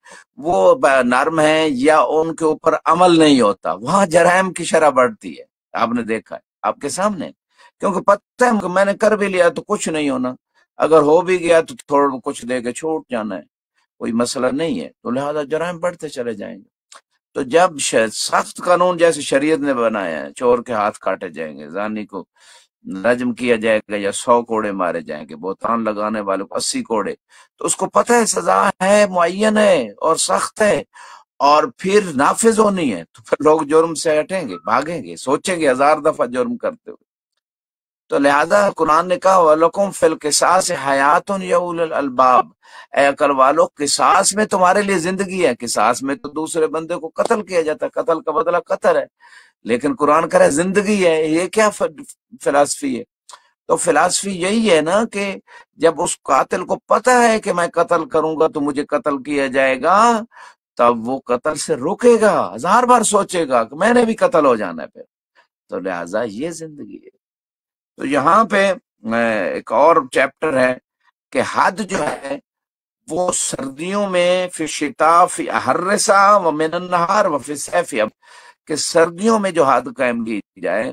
وہ نرم ہیں یا ان کے اوپر عمل نہیں ہوتا، وہاں جرائم کی شرح بڑھتی ہے. آپ نے دیکھا ہے آپ کے سامنے، کیونکہ پتہ ہے میں نے کر بھی لیا تو کچھ نہیں ہونا، اگر ہو بھی گیا تو تھوڑا کچھ دے کے چھوٹ جانا ہے، کوئی مسئلہ نہیں ہے، تو لہذا جرائم بڑھتے چلے جائیں گے. تو جب سخت قانون جیسے شریعت نے بنایا ہے، چور کے ہاتھ کاٹے جائیں گے، زانی کو رجم کیا جائے گا یا 100 کوڑے مارے جائیں گے، بہتان لگانے والے کو 80 کوڑے، تو اس کو پتہ ہے سزا ہے، معین ہے اور سخت ہے، اور پھر نافذ ہونی ہے، تو پھر لوگ جرم سے ہٹیں گے، بھاگیں گے، سوچیں گے 1000 دفعہ جرم کرتے ہوئے. تو لہذا قرآن نے کہا وَلَكُمْ فِي الْقِصَاصِ حَيَاتٌ يَا أُولِي الْأَلْبَابِ، اے عقل والو قصاص میں تمہارے لیے زندگی ہے. قصاص میں تو دوسرے بندے کو قتل کیا جاتا ہے، قتل کا بدلہ قتل ہے، لیکن قرآن کہہ رہا ہے زندگی ہے. یہ کیا فلسفی ہے؟ تو فلسفی یہی ہے نا کہ جب اس قاتل کو پتہ ہے کہ میں قتل کروں گا تو مجھے قتل کیا جائے گا، تب وہ قتل سے رکے گا، 1000 بار سوچے گا کہ میں نے بھی قتل ہو جانا ہے پھر. تو لہٰذا یہ زندگی ہے. تو یہاں پہ ایک اور چیپٹر ہے کہ حد جو ہے وہ سردیوں میں فی الشتاء فی حرسا ومن النہار وفی الصیف، کہ سردیوں میں جو حد قائم کی جائے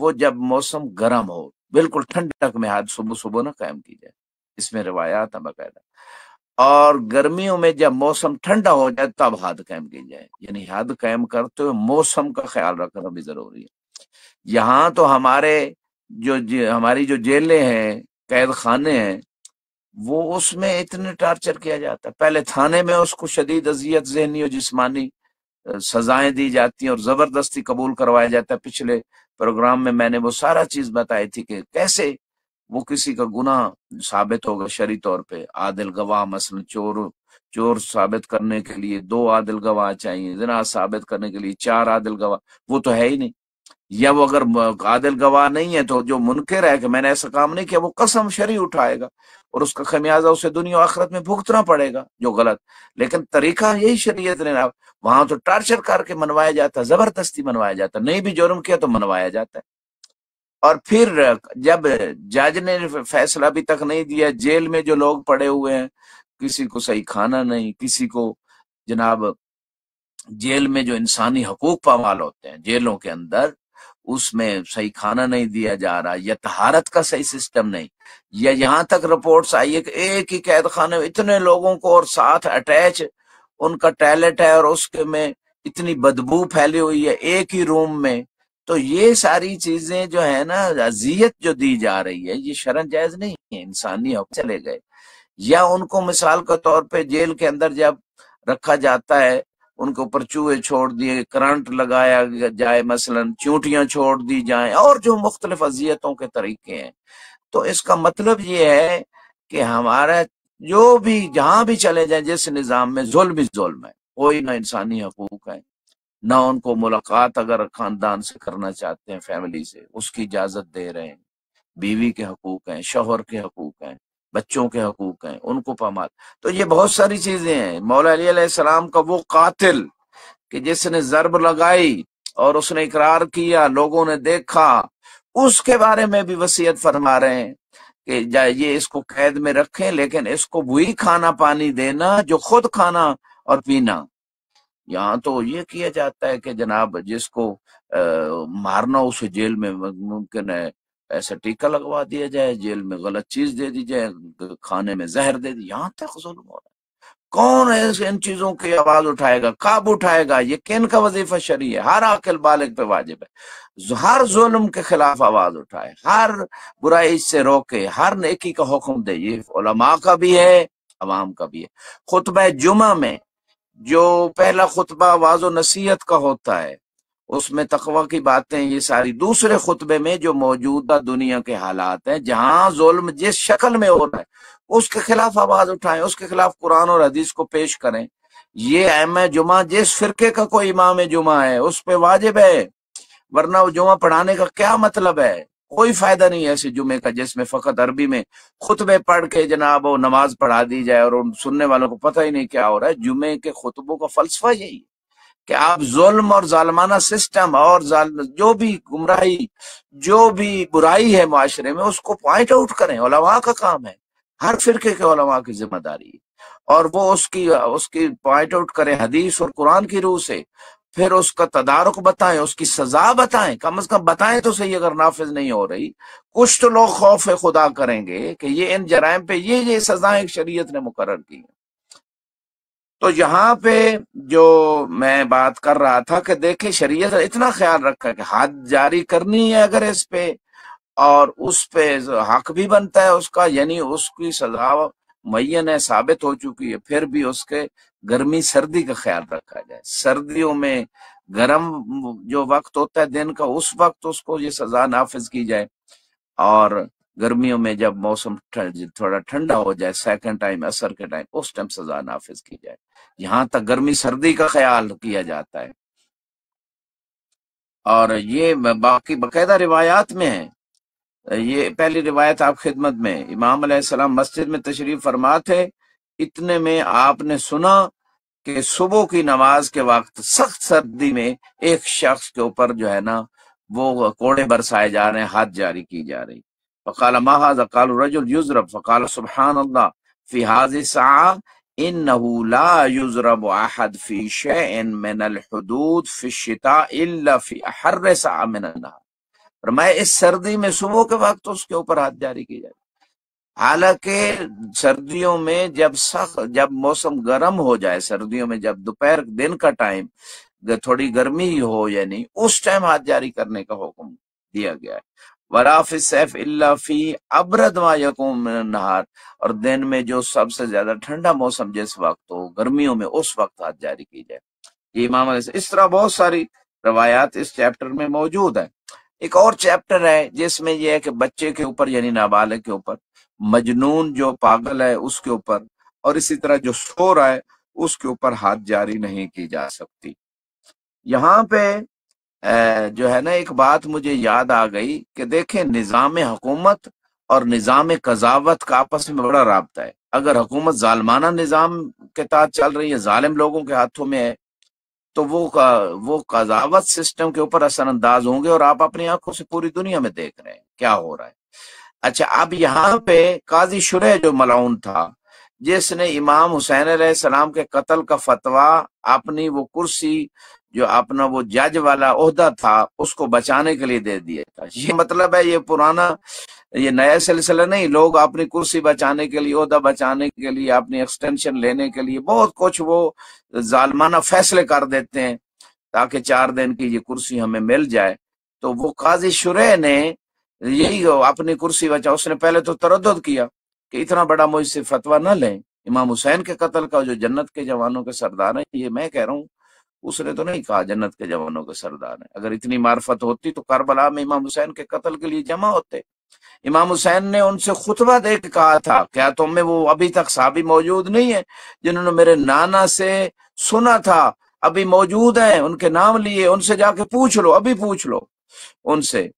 وہ جب موسم گرم ہو، بالکل ٹھنڈک میں حد صبح صبح نہ قائم کی جائے، اس میں روایات ہیں باقاعدہ. اور گرمیوں میں جب موسم ٹھنڈا ہو جائے تب حد قائم کی جائے. یعنی حد قائم کرتے ہوئے موسم کا خیال رکھنا بھی ضروری ہے. یہاں تو ہماری جو جیلیں ہیں، قید خانے ہیں، وہ اس میں اتنے ٹارچر کیا جاتا ہے. پہلے تھانے میں اس کو شدید اذیت ذہنی اور جسمانی سزائیں دی جاتی ہیں اور زبردستی قبول کروایا جاتا ہے. پچھلے پروگرام میں میں نے وہ سارا چیز بتائی تھی کہ کیسے وہ کسی کا گناہ ثابت ہوگا شرعی طور پہ. عادل گواہ، مثلا چور ثابت کرنے کے لیے 2 عادل گواہ چاہیے، زنا ثابت کرنے کے لیے 4 عادل گواہ، وہ تو ہے ہی نہیں. یا وہ اگر عادل گواہ نہیں ہے تو جو منکر ہے کہ میں نے ایسا کام نہیں کیا، وہ قسم شرعی اٹھائے گا اور اس کا خمیازہ اسے دنیا و آخرت میں بھگتنا پڑے گا جو غلط. لیکن طریقہ یہی شریعت نے، وہاں تو ٹارچر کر کے منوایا جاتا ہے، زبردستی منوایا جاتا ہے، نہیں بھی جرم کیا تو منوایا جاتا ہے. اور پھر جب جج نے فیصلہ ابھی تک نہیں دیا، جیل میں جو لوگ پڑے ہوئے ہیں، کسی کو صحیح کھانا نہیں، کسی کو جناب جیل میں جو انسانی حقوق پامال ہوتے ہیں جیلوں کے اندر، اس میں صحیح کھانا نہیں دیا جا رہا، یا طہارت کا صحیح سسٹم نہیں، یا یہاں تک رپورٹس آئی ہے کہ ایک ہی قید خانے میں اتنے لوگوں کو اور ساتھ اٹیچ ان کا ٹائلٹ ہے اور اس کے میں اتنی بدبو پھیلی ہوئی ہے ایک ہی روم میں. تو یہ ساری چیزیں جو ہے نا، اذیت جو دی جا رہی ہے، یہ شرعن جائز نہیں ہے، انسانی حقوق چلے گئے. یا ان کو مثال کے طور پہ جیل کے اندر جب رکھا جاتا ہے، ان کے اوپر چوہے چھوڑ دیے، کرنٹ لگایا جائے، مثلا چونٹیاں چھوڑ دی جائیں، اور جو مختلف اذیتوں کے طریقے ہیں. تو اس کا مطلب یہ ہے کہ ہمارا جو بھی جہاں بھی چلے جائیں جس نظام میں ظلم ہی ظلم ہے، کوئی نہ انسانی حقوق ہے، نہ ان کو ملاقات اگر خاندان سے کرنا چاہتے ہیں، فیملی سے، اس کی اجازت دے رہے ہیں. بیوی کے حقوق ہیں، شوہر کے حقوق ہیں، بچوں کے حقوق ہیں، ان کو پامال. تو یہ بہت ساری چیزیں ہیں. مولا علی علیہ السلام کا وہ قاتل کہ جس نے ضرب لگائی اور اس نے اقرار کیا، لوگوں نے دیکھا، اس کے بارے میں بھی وصیت فرما رہے ہیں کہ یہ اس کو قید میں رکھیں، لیکن اس کو وہی کھانا پانی دینا جو خود کھانا اور پینا. یہاں تو یہ کیا جاتا ہے کہ جناب جس کو مارنا اسے جیل میں ممکن ہے ایسا ٹیکا لگوا دیا جائے، جیل میں غلط چیز دے دی جائے، کھانے میں زہر دے دی. یہاں تک ظلم ہو رہا ہے. کون ایسے ان چیزوں کی آواز اٹھائے گا، کب اٹھائے گا؟ یہ کن کا وظیفہ شرعی ہے؟ ہر عاقل بالغ پہ واجب ہے ہر ظلم کے خلاف آواز اٹھائے، ہر برائی سے روکے، ہر نیکی کا حکم دے. یہ علماء کا بھی ہے، عوام کا بھی ہے. خطبہ جمعہ میں جو پہلا خطبہ واعظ و نصیحت کا ہوتا ہے، اس میں تقوی کی باتیں یہ ساری. دوسرے خطبے میں جو موجودہ دنیا کے حالات ہیں جہاں ظلم جس شکل میں ہو رہا ہے اس کے خلاف آواز اٹھائیں، اس کے خلاف قرآن اور حدیث کو پیش کریں. یہ ائمہ جمعہ جس فرقے کا کوئی امام جمعہ ہے اس پہ واجب ہے، ورنہ وہ جمعہ پڑھانے کا کیا مطلب ہے؟ کوئی فائدہ نہیں ہے ایسے جمعے کا جس میں فقط عربی میں خطبے پڑھ کے جناب وہ نماز پڑھا دی جائے اور ان سننے والوں کو پتہ ہی نہیں کیا ہو رہا ہے. جمعے کے خطبوں کا فلسفہ یہی ہے کہ آپ ظلم اور ظالمانہ سسٹم اور جو بھی گمراہی، جو بھی برائی ہے معاشرے میں، اس کو پوائنٹ آؤٹ کریں. علماء کا کام ہے، ہر فرقے کے علماء کی ذمہ داری ہے، اور وہ اس کی پوائنٹ آؤٹ کریں حدیث اور قرآن کی روح سے. پھر اس کا تدارک بتائیں، اس کی سزا بتائیں، کم از کم بتائیں تو صحیح اگر نافذ نہیں ہو رہی. کچھ تو لوگ خوف خدا کریں گے کہ یہ ان جرائم پہ یہ سزائیں شریعت نے مقرر کی ہیں. تو یہاں پہ جو میں بات کر رہا تھا کہ دیکھیں شریعت اتنا خیال رکھا کہ حد جاری کرنی ہے اگر اس پہ، اور اس پہ حق بھی بنتا ہے اس کا، یعنی اس کی سزا معین ہے، ثابت ہو چکی ہے، پھر بھی اس کے گرمی سردی کا خیال رکھا جائے. سردیوں میں گرم جو وقت ہوتا ہے دن کا اس وقت اس کو یہ سزا نافذ کی جائے، اور گرمیوں میں جب موسم تھوڑا ٹھنڈا ہو جائے سیکنڈ ٹائم عصر کے ٹائم اس ٹائم سزا نافذ کی جائے. یہاں تک گرمی سردی کا خیال کیا جاتا ہے. اور یہ باقی باقاعدہ روایات میں ہے. یہ پہلی روایت آپ خدمت میں، امام علیہ السلام مسجد میں تشریف فرما تھے، اتنے میں آپ نے سنا کہ صبح کی نماز کے وقت سخت سردی میں ایک شخص کے اوپر جو ہے نا وہ کوڑے برسائے جا رہے ہیں، حد جاری کی جا رہی. فقال ما هذا؟ قال رجل يضرب. فقال سبحان الله في هذه الساعة انه لا يضرب احد في شيء من الحدود في الشتاء الا في احر ساعة من النهار. فرمایا اس سردی میں صبح کے وقت اس کے اوپر حد جاری کی جائے. حالانکہ سردیوں میں جب موسم گرم ہو جائے، سردیوں میں جب دوپہر دن کا ٹائم تھوڑی گرمی ہی ہو، یعنی اس ٹائم حد جاری کرنے کا حکم دیا گیا ہے. وَرَافِ السَّيْفِ إِلَّا فِي أَبْرَدْ مَا يَكُونُ مِنَ النَّهَارِ، اور دن میں جو سب سے زیادہ ٹھنڈا موسم جس وقت ہو گرمیوں میں اس وقت حد جاری کی جائے. یہ امام علیہ اس طرح بہت ساری روایات اس چیپٹر میں موجود ہیں. ایک اور چیپٹر ہے جس میں یہ ہے کہ بچے کے اوپر یعنی نابالغ کے اوپر، مجنون جو پاگل ہے اس کے اوپر، اور اسی طرح جو سو رہا ہے اس کے اوپر حد جاری نہیں کی جا سکتی. یہاں پہ جو ہے نا ایک بات مجھے یاد آ گئی کہ دیکھیں نظام حکومت اور نظام قضاوت کا آپس میں بڑا رابطہ ہے. اگر حکومت ظالمانہ نظام کے تحت چل رہی ہے، ظالم لوگوں کے ہاتھوں میں ہے، تو وہ قضاوت سسٹم کے اوپر اثر انداز ہوں گے، اور آپ اپنی آنکھوں سے پوری دنیا میں دیکھ رہے ہیں کیا ہو رہا ہے. اچھا، اب یہاں پہ قاضی شریح جو ملعون تھا، جس نے امام حسین علیہ السلام کے قتل کا فتویٰ اپنی وہ کرسی جو اپنا وہ جج والا عہدہ تھا اس کو بچانے کے لیے دے دیا تھا. یہ مطلب ہے یہ پرانا، یہ نیا سلسلہ نہیں. لوگ اپنی کرسی بچانے کے لیے، عہدہ بچانے کے لیے، اپنی ایکسٹینشن لینے کے لیے بہت کچھ وہ ظالمانہ فیصلے کر دیتے ہیں تاکہ 4 دن کی یہ کرسی ہمیں مل جائے. تو وہ قاضی شریح نے یہی اپنی کرسی بچا. اس نے پہلے تو تردد کیا کہ اتنا بڑا مجھ سے فتویٰ نہ لیں. امام حسین کے قتل کا جو جنت کے جوانوں کے سردار ہیں، یہ میں کہہ رہا ہوں، اس نے تو نہیں کہا جنت کے جوانوں کے سردار ہیں. اگر اتنی معرفت ہوتی تو کربلا میں امام حسین کے قتل کے لیے جمع ہوتے. امام حسین نے ان سے خطبہ دے کے کہا تھا، کیا تم میں وہ ابھی تک صحابی موجود نہیں ہیں جنہوں نے میرے نانا سے سنا تھا؟ ابھی موجود ہیں، ان کے نام لیے، ان سے جا کے پوچھ لو، ابھی پوچھ لو ان سے.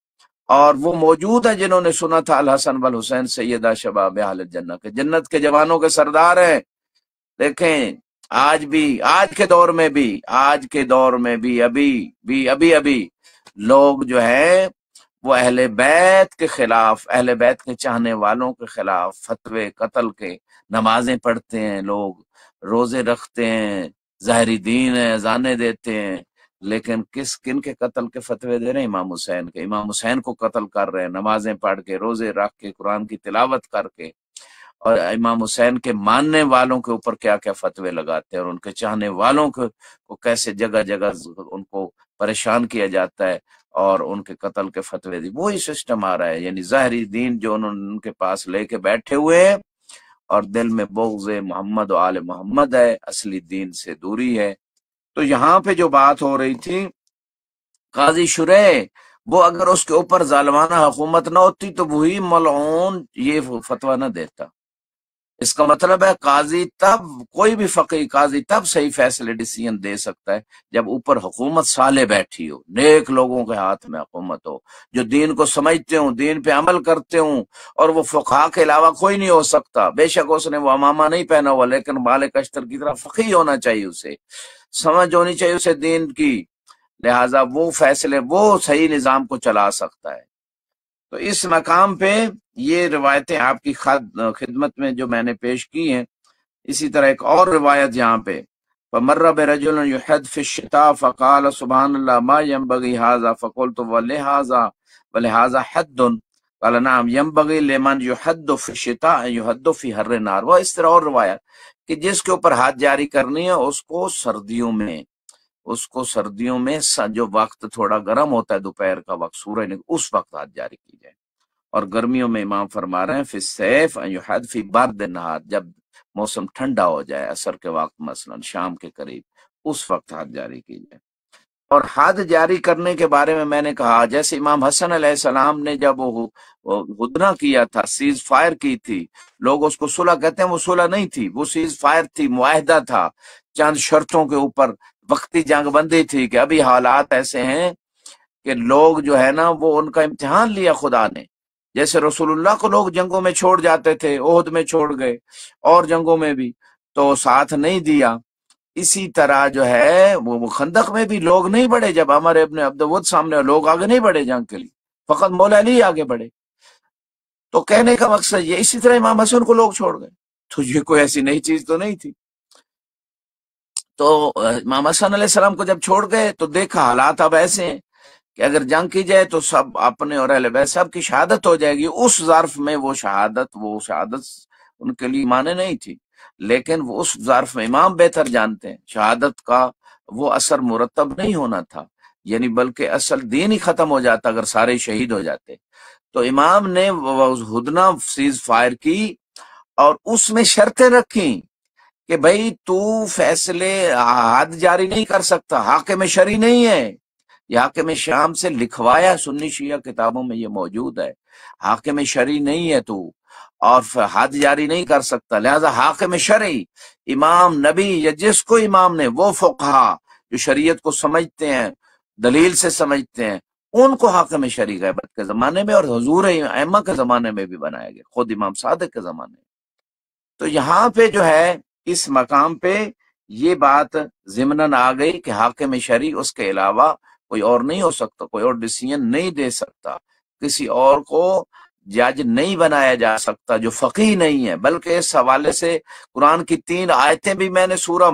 اور وہ موجود ہیں جنہوں نے سنا تھا الحسن والحسین سیدہ شباب اہل الجنہ کے جنت کے جوانوں کے سردار ہیں. دیکھیں آج بھی، آج کے دور میں بھی ابھی لوگ جو ہیں وہ اہل بیت کے خلاف، اہل بیت کے چاہنے والوں کے خلاف فتوے قتل کے، نمازیں پڑھتے ہیں، لوگ روزے رکھتے ہیں، ظاہری دین ہے، اذانیں دیتے ہیں، لیکن کن کے قتل کے فتوے دے رہے ہیں؟ امام حسین کے. امام حسین کو قتل کر رہے ہیں نمازیں پڑھ کے، روزے رکھ کے، قرآن کی تلاوت کر کے. اور امام حسین کے ماننے والوں کے اوپر کیا کیا فتوے لگاتے ہیں، اور ان کے چاہنے والوں کو کیسے جگہ جگہ ان کو پریشان کیا جاتا ہے اور ان کے قتل کے فتوے دی. وہی سسٹم آ رہا ہے، یعنی ظاہری دین جو انہوں نے ان کے پاس لے کے بیٹھے ہوئے ہیں، اور دل میں بغض محمد و آل محمد ہے، اصلی دین سے دوری ہے. تو یہاں پہ جو بات ہو رہی تھی قاضی شرح وہ اگر اس کے اوپر ظالمانہ حکومت نہ ہوتی تو وہی ملعون یہ فتویٰ نہ دیتا۔ اس کا مطلب ہے قاضی تب، کوئی بھی فقیہ قاضی تب صحیح فیصلے ڈیسیژن دے سکتا ہے جب اوپر حکومت صالح بیٹھی ہو، نیک لوگوں کے ہاتھ میں حکومت ہو، جو دین کو سمجھتے ہوں، دین پہ عمل کرتے ہوں، اور وہ فقہا کے علاوہ کوئی نہیں ہو سکتا۔ بے شک اس نے وہ امامہ نہیں پہنا ہوا، لیکن بالک اشتر کی طرح فقیہ ہونا چاہیے، اسے سمجھ ہونی چاہیے اسے دین کی، لہٰذا وہ فیصلے وہ صحیح نظام کو چلا سکتا ہے۔ تو اس مقام پہ یہ روایتیں آپ کی خدمت میں جو میں نے پیش کی ہیں، اسی طرح ایک اور روایت یہاں پہ فَمَرَّ بِرَجُلٍ يُحَدْ فِي الشِّتَاءِ فَقَالَ سُبْحَانَ اللَّهِ مَا يَنبَغِي هَذَا فَقُلْتُ وَلِهَذَا حَدٌّ قال نعم ينبغي لمن يحد في الشتاء يحد في حر النار۔ وہ اس طرح اور روایت کہ جس کے اوپر حد جاری کرنی ہے اس کو سردیوں میں جو وقت تھوڑا گرم ہوتا ہے، دوپہر کا وقت، سورج اس وقت حد جاری کی جائے، اور گرمیوں میں امام فرما رہے ہیں فی الصیف ان یحد فی برد النہار، جب موسم ٹھنڈا ہو جائے عصر کے وقت، مثلا شام کے قریب، اس وقت حد جاری کی جائے۔ اور حد جاری کرنے کے بارے میں میں نے کہا، جیسے امام حسن علیہ السلام نے جب وہ ہدنہ کیا تھا، سیز فائر کی تھی، لوگ اس کو صلح کہتے ہیں، وہ صلح نہیں تھی، وہ سیز فائر تھی، معاہدہ تھا، چند شرطوں کے اوپر وقتی جنگ بندی تھی کہ ابھی حالات ایسے ہیں کہ لوگ جو ہے نا وہ ان کا امتحان لیا خدا نے، جیسے رسول اللہ کو لوگ جنگوں میں چھوڑ جاتے تھے، احد میں چھوڑ گئے اور جنگوں میں بھی تو ساتھ نہیں دیا، اسی طرح جو ہے وہ خندق میں بھی لوگ نہیں بڑھے، جب عمر ابن عبدود سامنے لوگ آگے نہیں بڑھے جنگ کے لیے، فقط مولا علی آگے بڑھے۔ تو کہنے کا مقصد یہ، اسی طرح امام حسن کو لوگ چھوڑ گئے، تو یہ کوئی ایسی نئی چیز تو نہیں تھی۔ تو امام حسن علیہ السلام کو جب چھوڑ گئے تو دیکھا حالات اب ایسے ہیں کہ اگر جنگ کی جائے تو سب اپنے اور اہل بیت سب کی شہادت ہو جائے گی۔ اس ظرف میں وہ شہادت ان کے لیے مانے نہیں تھی، لیکن وہ اس ظرف میں امام بہتر جانتے ہیں شہادت کا وہ اثر مرتب نہیں ہونا تھا، یعنی بلکہ اصل دین ہی ختم ہو جاتا اگر سارے شہید ہو جاتے۔ تو امام نے ہدنہ سیز فائر کی اور اس میں شرطیں رکھیں کہ بھائی تو فیصلے حد جاری نہیں کر سکتا، حاکم شرعی نہیں ہے، یہ حاکم شام سے لکھوایا، سنی شیعہ کتابوں میں یہ موجود ہے، حاکم شرعی نہیں ہے تو، اور حد جاری نہیں کر سکتا، لہذا حاکم شرعی امام نبی یا جس کو امام نے، وہ فقہا جو شریعت کو سمجھتے ہیں، دلیل سے سمجھتے ہیں، ان کو حاکم شرعی غیبت کے زمانے میں اور حضور ائمہ کے زمانے میں بھی بنایا گیا، خود امام صادق کے زمانے میں۔ تو یہاں پہ جو ہے اس مقام پہ یہ بات ضمناً آ گئی کہ حاکم شرعی اس کے علاوہ کوئی اور نہیں ہو سکتا، کوئی اور ڈیسیژن نہیں دے سکتا، کسی اور کو جج نہیں بنایا جا سکتا جو فقیہ نہیں ہے۔ بلکہ اس حوالے سے قرآن کی 3 آیتیں بھی میں نے سورہ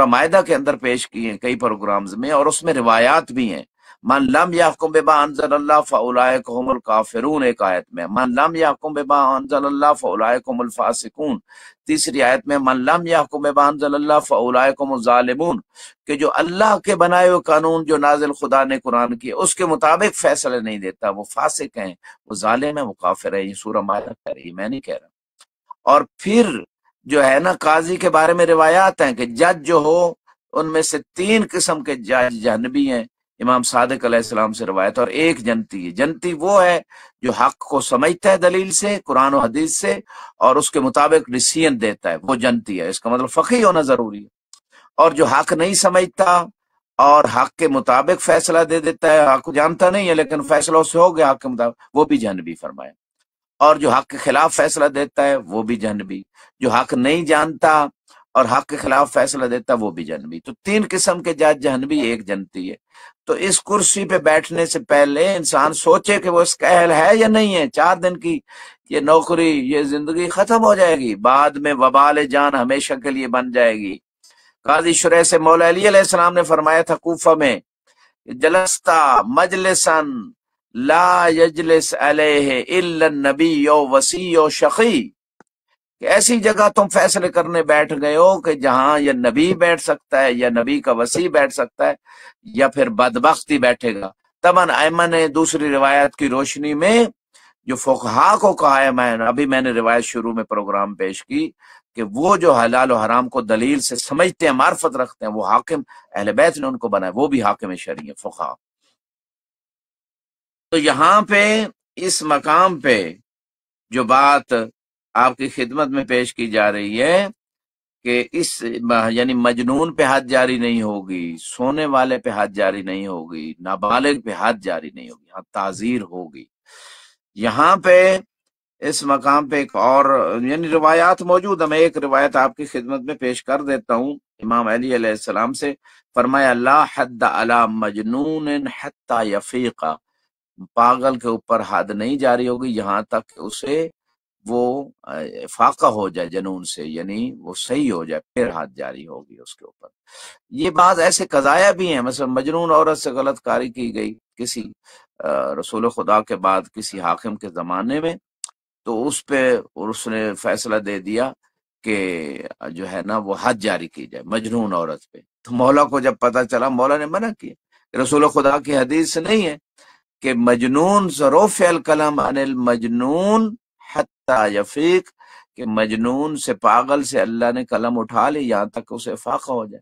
مائدہ کے اندر پیش کی ہیں کئی پروگرامز میں، اور اس میں روایات بھی ہیں۔ من لم یحکم بما انزل اللہ فاولئک هم الکافرون، ایک آیت میں من لم یحکم بما انزل اللہ فاولئک هم الفاسقون، تیسری آیت میں من لم یحکم بما انزل اللہ فاولئک هم الظالمون، کہ جو اللہ کے بنائے ہوئے قانون جو نازل خدا نے قرآن کی اس کے مطابق فیصلے نہیں دیتا، وہ فاسق ہیں، وہ ظالم ہیں، وہ کافر ہیں۔ یہ سورہ مائدہ کہہ رہی ہے، میں نہیں کہہ رہا۔ اور پھر جو ہے نا قاضی کے بارے میں روایات ہیں کہ جج جو ہو ان میں سے 3 قسم کے جج جہنمی ہیں، امام صادق علیہ السلام سے روایت، اور ایک جنتی ہے۔ جنتی وہ ہے جو حق کو سمجھتا ہے دلیل سے، قرآن و حدیث سے، اور اس کے مطابق ڈیسیژن دیتا ہے، وہ جنتی ہے۔ اس کا مطلب فقیہ ہونا ضروری ہے۔ اور جو حق نہیں سمجھتا اور حق کے مطابق فیصلہ دے دیتا ہے، حق جانتا نہیں ہے لیکن فیصلہ اس سے ہو گیا حق کے مطابق، وہ بھی جہنمی فرمایا۔ اور جو حق کے خلاف فیصلہ دیتا ہے وہ بھی جہنمی، جو حق نہیں جانتا اور حق کے خلاف فیصلہ دیتا ہے وہ بھی جہنمی۔ تو 3 قسم کے جج جہنمی، ایک جنتی ہے۔ تو اس کرسی پہ بیٹھنے سے پہلے انسان سوچے کہ وہ اس کا اہل ہے یا نہیں ہے۔ 4 دن کی یہ نوکری، یہ زندگی ختم ہو جائے گی، بعد میں وبال جان ہمیشہ کے لیے بن جائے گی۔ قاضی شرح سے مولا علی علیہ السلام نے فرمایا تھا کوفہ میں، جلستا مجلسن لا یجلس علیہ الا النبی وسی و شقی، کہ ایسی جگہ تم فیصلے کرنے بیٹھ گئے ہو کہ جہاں یا نبی بیٹھ سکتا ہے یا نبی کا وسی بیٹھ سکتا ہے یا پھر بدبخت ہی بیٹھے گا۔ تمن ائمہ نے دوسری روایت کی روشنی میں جو فقہا کو کہا ہے، میں نے روایت شروع میں پروگرام پیش کی، کہ وہ جو حلال و حرام کو دلیل سے سمجھتے ہیں، معرفت رکھتے ہیں، وہ حاکم اہل بیت نے ان کو بنایا، وہ بھی حاکم شرعی ہیں، فقہا۔ تو یہاں پہ اس مقام پہ جو بات آپ کی خدمت میں پیش کی جا رہی ہے کہ اس یعنی مجنون پہ حد جاری نہیں ہوگی، سونے والے پہ حد جاری نہیں ہوگی، نابالغ پہ حد جاری نہیں ہوگی، یہاں تعزیر ہوگی۔ یہاں پہ اس مقام پہ ایک اور یعنی روایات موجود ہیں، میں ایک روایت آپ کی خدمت میں پیش کر دیتا ہوں امام علی علیہ السلام سے۔ فرمایا لا حد علی مجنون حتی یفیق، پاگل کے اوپر حد نہیں جاری ہوگی یہاں تک کہ اسے وہ فاقہ ہو جائے جنون سے، یعنی وہ صحیح ہو جائے، پھر حد جاری ہوگی اس کے اوپر۔ یہ بعض ایسے قضایا بھی ہیں، مثلا مجنون عورت سے غلط کاری کی گئی کسی رسول خدا کے بعد کسی حاکم کے زمانے میں، تو اس پہ اس نے فیصلہ دے دیا کہ جو ہے نا وہ حد جاری کی جائے مجنون عورت پہ۔ تو مولا کو جب پتا چلا، مولا نے منع کیا، رسول خدا کی حدیث سے نہیں ہے کہ مجنون ظروف الکلام عن المجنون حتی یفیق، کہ مجنون سے، پاگل سے اللہ نے قلم اٹھا لی یہاں تک اسے فاقہ ہو جائے۔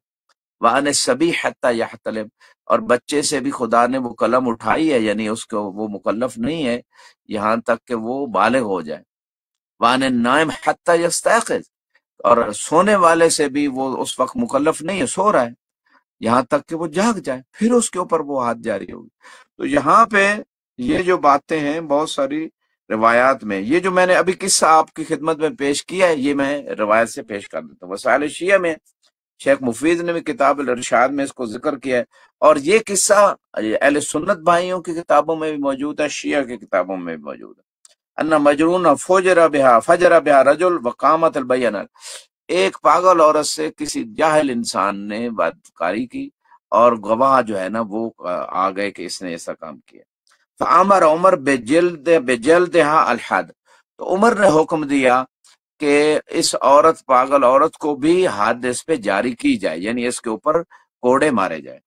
وعن الصبی حتی یحتلم، اور بچے سے بھی خدا نے وہ قلم اٹھائی ہے، یعنی اس کو وہ مکلف نہیں ہے یہاں تک کہ وہ بالغ ہو جائے۔ وعن النائم حتی یستيقظ، اور سونے والے سے بھی وہ اس وقت مکلف نہیں ہے، سو رہا ہے، یہاں تک کہ وہ جاگ جائے، پھر اس کے اوپر وہ حد جاری ہوگی۔ تو یہاں پہ یہ جو باتیں ہیں بہت ساری روایات میں، یہ جو میں نے ابھی قصہ آپ کی خدمت میں پیش کیا ہے یہ میں روایت سے پیش کر دیتا ہوں۔ وسائل شیعہ میں شیخ مفید نے بھی کتاب الارشاد میں اس کو ذکر کیا ہے، اور یہ قصہ اہل سنت بھائیوں کی کتابوں میں بھی موجود ہے، شیعہ کی کتابوں میں بھی موجود ہے۔ ان مجنون فجر بها رجل وقامت البینہ، ایک پاگل عورت سے کسی جاہل انسان نے بدکاری کی اور گواہ جو ہے نا وہ آ گئے کہ اس نے ایسا کام کیا۔ فامر عمر بجلدها الحد، تو عمر نے حکم دیا کہ اس عورت، پاگل عورت کو بھی حد اس پہ جاری کی جائے، یعنی اس کے اوپر کوڑے مارے جائے۔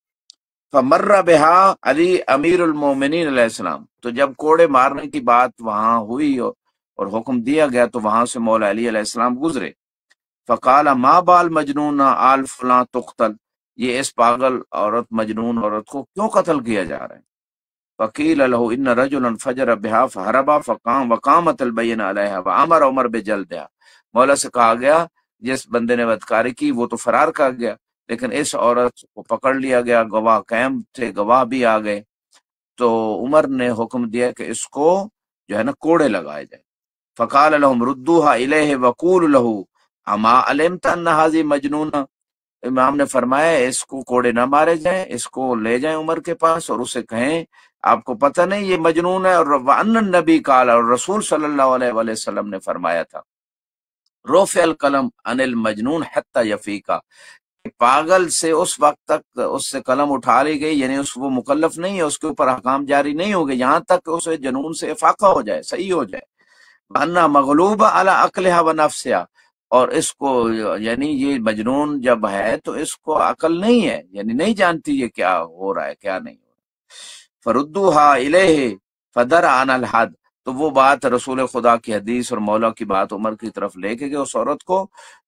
فمر بها علی امیر المومنین علیہ السلام، تو جب کوڑے مارنے کی بات وہاں ہوئی اور حکم دیا گیا تو وہاں سے مولا علی علیہ السلام گزرے۔ فقال ما بال مجنون آل فلاں تقتل، یہ اس پاگل عورت، مجنون عورت کو کیوں قتل کیا جا رہا ہے؟ فقیل له ان رجلا فجر بها فهرب فقام وقامت البین علیہ وامر عمر بجلدها، مولا سے کہا گیا جس بندے نے بدکاری کی وہ تو فرار کر گیا، لیکن اس عورت کو پکڑ لیا گیا، گواہ قائم تھے، گواہ بھی آ گئے، تو عمر نے حکم دیا کہ اس کو جو ہے نا کوڑے لگائے جائے۔ فقال لهم ردوها الیہ وقول له اما علمت ان هذه مجنونہ، امام نے فرمایا اس کو کوڑے نہ مارے جائیں، اس کو لے جائیں عمر کے پاس اور اسے کہیں آپ کو پتہ نہیں یہ مجنون ہے، اور وان النبی قال، اور رسول صلی اللہ علیہ وآلہ وسلم نے فرمایا تھا رفع القلم عن المجنون حتی یفیقا، پاگل سے اس وقت تک اس سے قلم اٹھا لی گئی، یعنی اس وہ مکلف نہیں ہے، اس کے اوپر احکام جاری نہیں ہو گئے یہاں تک کہ اسے جنون سے افاقہ ہو جائے، صحیح ہو جائے۔ وَأَنَّا مَغْلُوبَ عَلَىٰ عَقْلِهَا وَنَفْسِهَا، اور اس کو یعنی یہ مجنون جب ہے تو اس کو عقل نہیں ہے، یعنی نہیں جانتی یہ کیا ہو رہا ہے کیا نہیں ہو رہا۔ فَرُدُّوهَا إِلَيْهِ فَدَرَ عَنَ الْحَدِّ، تو وہ بات رسول خدا کی حدیث اور مولا کی بات عمر کی طرف لے کے گئے اس عورت کو،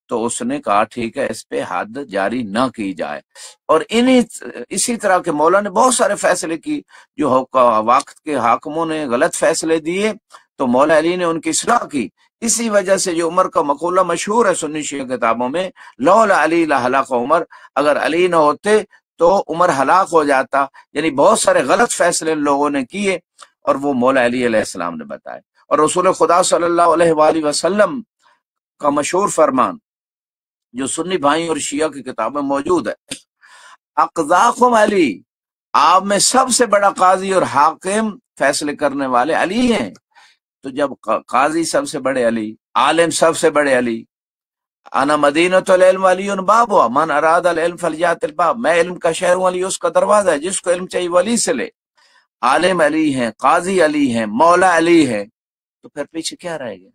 تو اس نے کہا ٹھیک ہے اس پہ حد جاری نہ کی جائے۔ اور اسی طرح کے مولا نے بہت سارے فیصلے کی، جو وقت کے حاکموں نے غلط فیصلے دیے تو مولا علی نے ان کی اصلاح کی۔ اسی وجہ سے جو عمر کا مقولہ مشہور ہے سنی شیعہ کتابوں میں، لولا علی لہلاک عمر، اگر علی نہ ہوتے تو عمر ہلاک ہو جاتا، یعنی بہت سارے غلط فیصلے لوگوں نے کیے اور وہ مولا علی علیہ السلام نے بتائے۔ اور رسول خدا صلی اللہ علیہ وآلہ وسلم کا مشہور فرمان جو سنی بھائی اور شیعہ کی کتابیں موجود ہے، اقضاکم علی، آپ میں سب سے بڑا قاضی اور حاکم، فیصلے کرنے والے علی ہیں۔ تو جب قاضی سب سے بڑے علی، عالم سب سے بڑے علی، انا مدینۃ العلم علی باب من اراد العلم فلیات الباب، میں علم کا شہر ہوں، علی اس کا دروازہ ہے، جس کو علم چاہیے وہ علی سے لے۔ عالم علی ہیں، قاضی علی ہیں، مولا علی ہیں، تو پھر پیچھے کیا رہے گا؟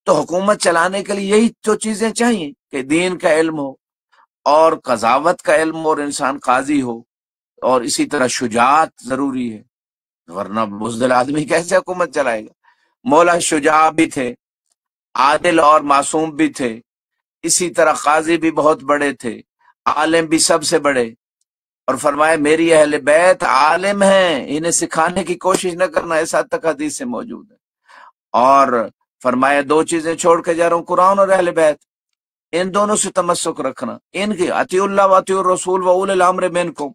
تو حکومت چلانے کے لیے یہی تو چیزیں چاہیے کہ دین کا علم ہو اور قضاوت کا علم اور انسان قاضی ہو، اور اسی طرح شجاعت ضروری ہے، ورنہ بزدل آدمی کیسے حکومت چلائے گا؟ مولا شجاع بھی تھے، عادل اور معصوم بھی تھے، اسی طرح قاضی بھی بہت بڑے تھے، عالم بھی سب سے بڑے، اور فرمایا میری اہل بیت عالم ہیں، انہیں سکھانے کی کوشش نہ کرنا، اس حد تک حدیث سے موجود ہے۔ اور فرمایا دو چیزیں چھوڑ کے جا رہا ہوں، قرآن اور اہل بیت، ان دونوں سے تمسک رکھنا، ان کی اطیعوا اللہ واطیعوا الرسول واولی الامر منکم،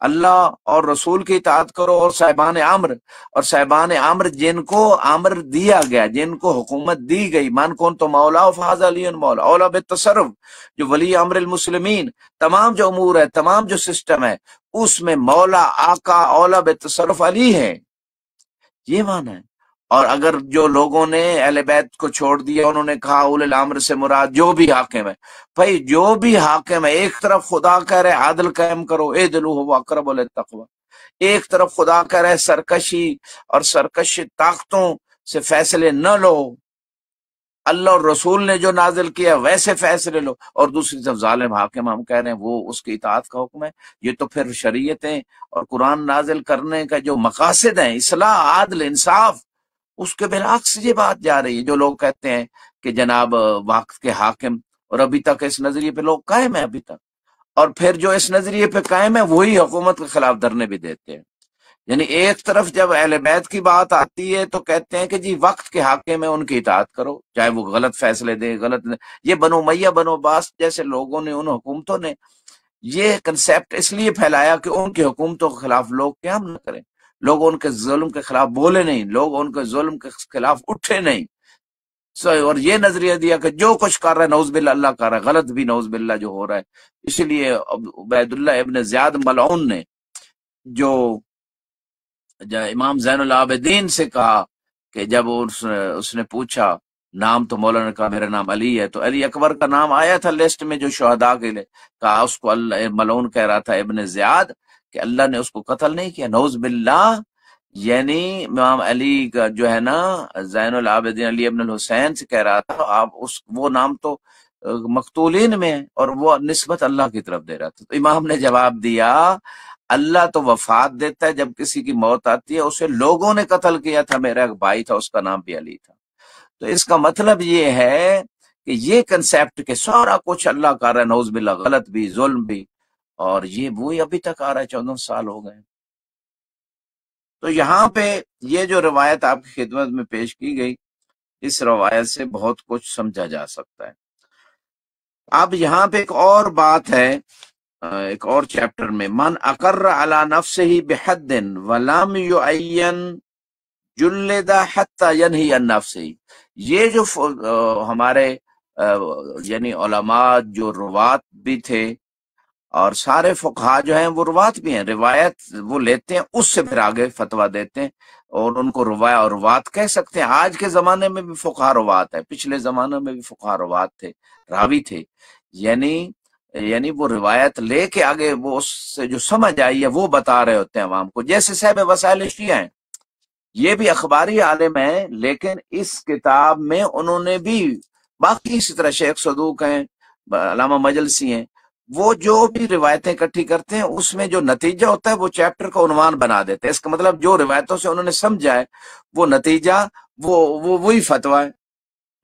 اللہ اور رسول کی اطاعت کرو، اور صاحبان امر، اور صاحبان امر جن کو امر دیا گیا، جن کو حکومت دی گئی، من کون تو مولا فہذا علی مولا، اولا بالتصرف، جو ولی امر المسلمین، تمام جو امور ہے، تمام جو سسٹم ہے، اس میں مولا آقا اولا بالتصرف علی ہے، یہ معنی ہے۔ اور اگر جو لوگوں نے اہل بیت کو چھوڑ دیا، انہوں نے کہا اولی الامر سے مراد جو بھی حاکم ہے، بھائی جو بھی حاکم ہے، ایک طرف خدا کہہ رہے عادل قائم کرو، اعدلوا هو اقرب للتقوی، ایک طرف خدا کہہ رہے سرکشی اور سرکش طاقتوں سے فیصلے نہ لو، اللہ اور رسول نے جو نازل کیا ویسے فیصلے لو، اور دوسری طرف ظالم حاکم ہم کہہ رہے ہیں وہ اس کی اطاعت کا حکم ہے۔ یہ تو پھر شریعتیں اور قرآن نازل کرنے کا جو مقاصد ہیں، اصلاح، عدل، انصاف، اس کے برعکس یہ بات جا رہی ہے۔ جو لوگ کہتے ہیں کہ جناب وقت کے حاکم، اور ابھی تک اس نظریے پہ لوگ قائم ہیں ابھی تک، اور پھر جو اس نظریے پہ قائم ہے وہی حکومت کے خلاف دھرنے بھی دیتے ہیں۔ یعنی ایک طرف جب اہل بیت کی بات آتی ہے تو کہتے ہیں کہ جی وقت کے حاکم میں ان کی اطاعت کرو، چاہے وہ غلط فیصلے دیں، غلط یہ بنو امیہ، بنو عباس جیسے لوگوں نے، ان حکومتوں نے یہ کنسیپٹ اس لیے پھیلایا کہ ان کی حکومتوں کے خلاف لوگ قیام نہ کریں، لوگ ان کے ظلم کے خلاف بولے نہیں، لوگ ان کے ظلم کے خلاف اٹھے نہیں، اور یہ نظریہ دیا کہ جو کچھ کر رہا ہے نعوذ باللہ اللہ کر رہا ہے، غلط بھی نعوذ باللہ جو ہو رہا ہے۔ اسی لیے عبید اللہ ابن زیاد ملعون نے جو امام زین العابدین سے کہا کہ جب اس نے پوچھا نام، تو مولانا نے کہا میرا نام علی ہے، تو علی اکبر کا نام آیا تھا لسٹ میں جو شہداء کے لیے، کہا اس کو اللہ، ملعون کہہ رہا تھا ابن زیاد کہ اللہ نے اس کو قتل نہیں کیا، نعوذ باللہ۔ یعنی امام علی کا جو ہے نا، زین العابدین علی ابن الحسین سے کہہ رہا تھا آپ وہ نام تو مقتولین میں ہے، اور وہ نسبت اللہ کی طرف دے رہا تھا۔ تو امام نے جواب دیا اللہ تو وفات دیتا ہے جب کسی کی موت آتی ہے، اسے لوگوں نے قتل کیا تھا، میرا ایک بھائی تھا اس کا نام بھی علی تھا۔ تو اس کا مطلب یہ ہے کہ یہ کنسیپٹ کہ سارا کچھ اللہ کا رہا ہے، نعوذ باللہ، غلط بھی، ظلم بھی، اور یہ وہی ابھی تک آ رہا ہے، 14 سال ہو گئے۔ تو یہاں پہ یہ جو روایت آپ کی خدمت میں پیش کی گئی، اس روایت سے بہت کچھ سمجھا جا سکتا ہے۔ اب یہاں پہ ایک اور بات ہے، ایک اور چیپٹر میں، من اقر علی نفسہ بحد ولم یعین جلد حتی ینہی عن نفسہ، یہ جو ہمارے یعنی علماء جو روات بھی تھے، اور سارے فقہا جو ہیں وہ روات بھی ہیں، روایت وہ لیتے ہیں، اس سے پھر آگے فتویٰ دیتے ہیں، اور ان کو روات کہہ سکتے ہیں۔ آج کے زمانے میں بھی فقہا روات ہے، پچھلے زمانے میں بھی فقہا روات تھے، راوی تھے، یعنی وہ روایت لے کے آگے وہ اس سے جو سمجھ آئی ہے وہ بتا رہے ہوتے ہیں عوام کو، جیسے صاحب وسائل شیعہ ہیں، یہ بھی اخباری عالم ہیں، لیکن اس کتاب میں انہوں نے بھی، باقی اسی طرح شیخ صدوق ہیں، علامہ مجلسی ہیں، وہ جو بھی روایتیں اکٹھی کرتے ہیں اس میں جو نتیجہ ہوتا ہے وہ چیپٹر کا عنوان بنا دیتے ہیں۔ اس کا مطلب جو روایتوں سے انہوں نے سمجھا ہے وہ نتیجہ وہی فتویٰ ہے،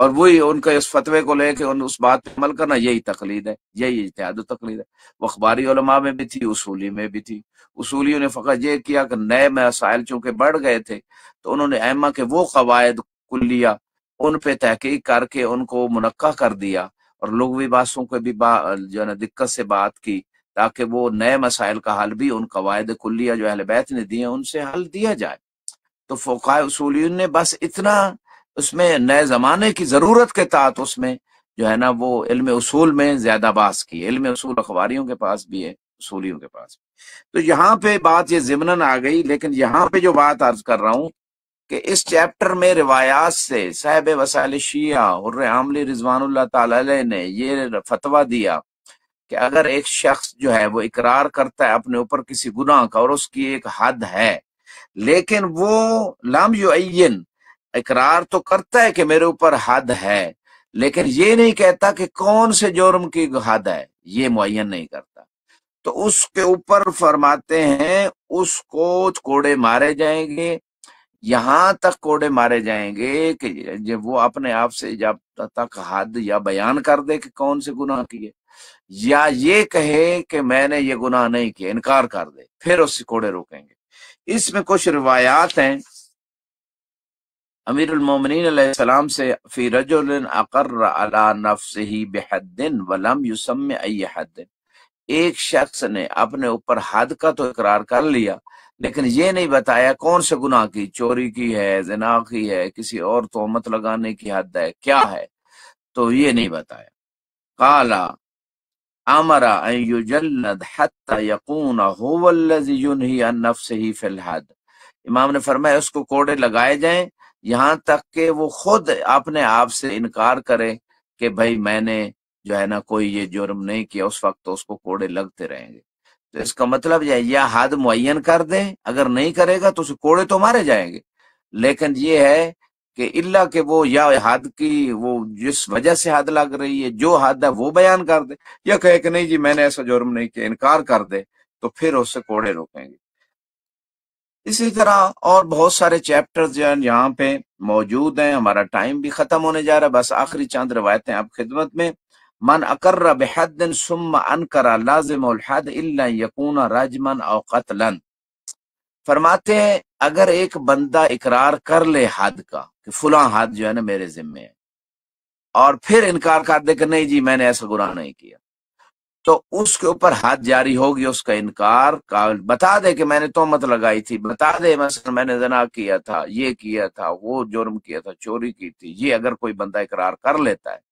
اور وہی ان کا اس فتوے کو لے کے اس بات پہ عمل کرنا، یہی تقلید ہے، یہی اجتہاد و تقلید ہے۔ وہ اخباری علماء میں بھی تھی، اصولی میں بھی تھی۔ اصولیوں نے فقط یہ کیا کہ نئے مسائل چونکہ بڑھ گئے تھے تو انہوں نے ائمہ کے وہ قواعد کلیہ ان پہ تحقیق کر کے ان کو منقح کر دیا، اور لغوی بحثوں کو بھی جو ہے نا دقت سے بات کی، تاکہ وہ نئے مسائل کا حل بھی ان قواعد کلیہ جو اہل بیت نے دیے ان سے حل دیا جائے۔ تو فقہاء اصولیون نے بس اتنا اس میں نئے زمانے کی ضرورت کے تحت اس میں جو ہے نا وہ علم اصول میں زیادہ بحث کی۔ علم اصول اخباریوں کے پاس بھی ہے، اصولیوں کے پاس بھی۔ تو یہاں پہ بات یہ ضمناً آ گئی، لیکن یہاں پہ جو بات عرض کر رہا ہوں کہ اس چیپٹر میں روایات سے صاحب وسائل شیعہ حر عاملی رضوان اللہ تعالی علیہ نے یہ فتویٰ دیا کہ اگر ایک شخص جو ہے وہ اقرار کرتا ہے اپنے اوپر کسی گناہ کا، اور اس کی ایک حد ہے، لیکن وہ لم یعین، اقرار تو کرتا ہے کہ میرے اوپر حد ہے، لیکن یہ نہیں کہتا کہ کون سے جرم کی حد ہے، یہ معین نہیں کرتا، تو اس کے اوپر فرماتے ہیں اس کو کوڑے مارے جائیں گے، یہاں تک کوڑے مارے جائیں گے کہ جب وہ اپنے آپ سے جب تک حد یا بیان کر دے کہ کون سے گناہ کیے، یا یہ کہے کہ میں نے یہ گناہ نہیں کیا، انکار کر دے، پھر اس سے کوڑے روکیں گے۔ اس میں کچھ روایات ہیں امیر المومنین علیہ السلام سے، فی رجل اقر علی نفسہ بحد ولم یسم ای حد، ایک شخص نے اپنے اوپر حد کا تو اقرار کر لیا لیکن یہ نہیں بتایا کون سے گناہ کی، چوری کی ہے، زنا کی ہے، کسی اور تہمت لگانے کی حد ہے، کیا ہے، تو یہ نہیں بتایا۔ قال امر ان یجلد حتی یکون هو الذی ینہی عن نفسہ فی الحد، امام نے فرمایا اس کو کوڑے لگائے جائیں یہاں تک کہ وہ خود اپنے آپ سے انکار کرے کہ بھائی میں نے جو ہے نا کوئی یہ جرم نہیں کیا، اس وقت تو اس کو کوڑے لگتے رہیں گے۔ تو اس کا مطلب یہ یا حد معین کر دیں، اگر نہیں کرے گا تو اسے کوڑے تو مارے جائیں گے، لیکن یہ ہے کہ اللہ کہ وہ یا حد کی وہ جس وجہ سے حد لگ رہی ہے جو حد ہے وہ بیان کر دے، یا کہے کہ نہیں جی میں نے ایسا جرم نہیں کیا، انکار کر دے، تو پھر اس سے کوڑے روکیں گے۔ اسی طرح اور بہت سارے چیپٹرز جو ہیں یہاں پہ موجود ہیں، ہمارا ٹائم بھی ختم ہونے جا رہا ہے، بس آخری چند روایتیں آپ خدمت میں۔ من اقر بحد ثم انکر لازم الحد الا یکون رجما او قتلا، فرماتے ہیں اگر ایک بندہ اقرار کر لے حد کا کہ فلاں حد جو ہے نا میرے ذمے ہے، اور پھر انکار کر دے کہ نہیں جی میں نے ایسا گناہ نہیں کیا، تو اس کے اوپر حد جاری ہوگی اس کا انکار کا، بتا دے کہ میں نے تہمت لگائی تھی، بتا دے مثلا میں نے زنا کیا تھا، یہ کیا تھا، وہ جرم کیا تھا، چوری کی تھی، یہ اگر کوئی بندہ اقرار کر لیتا ہے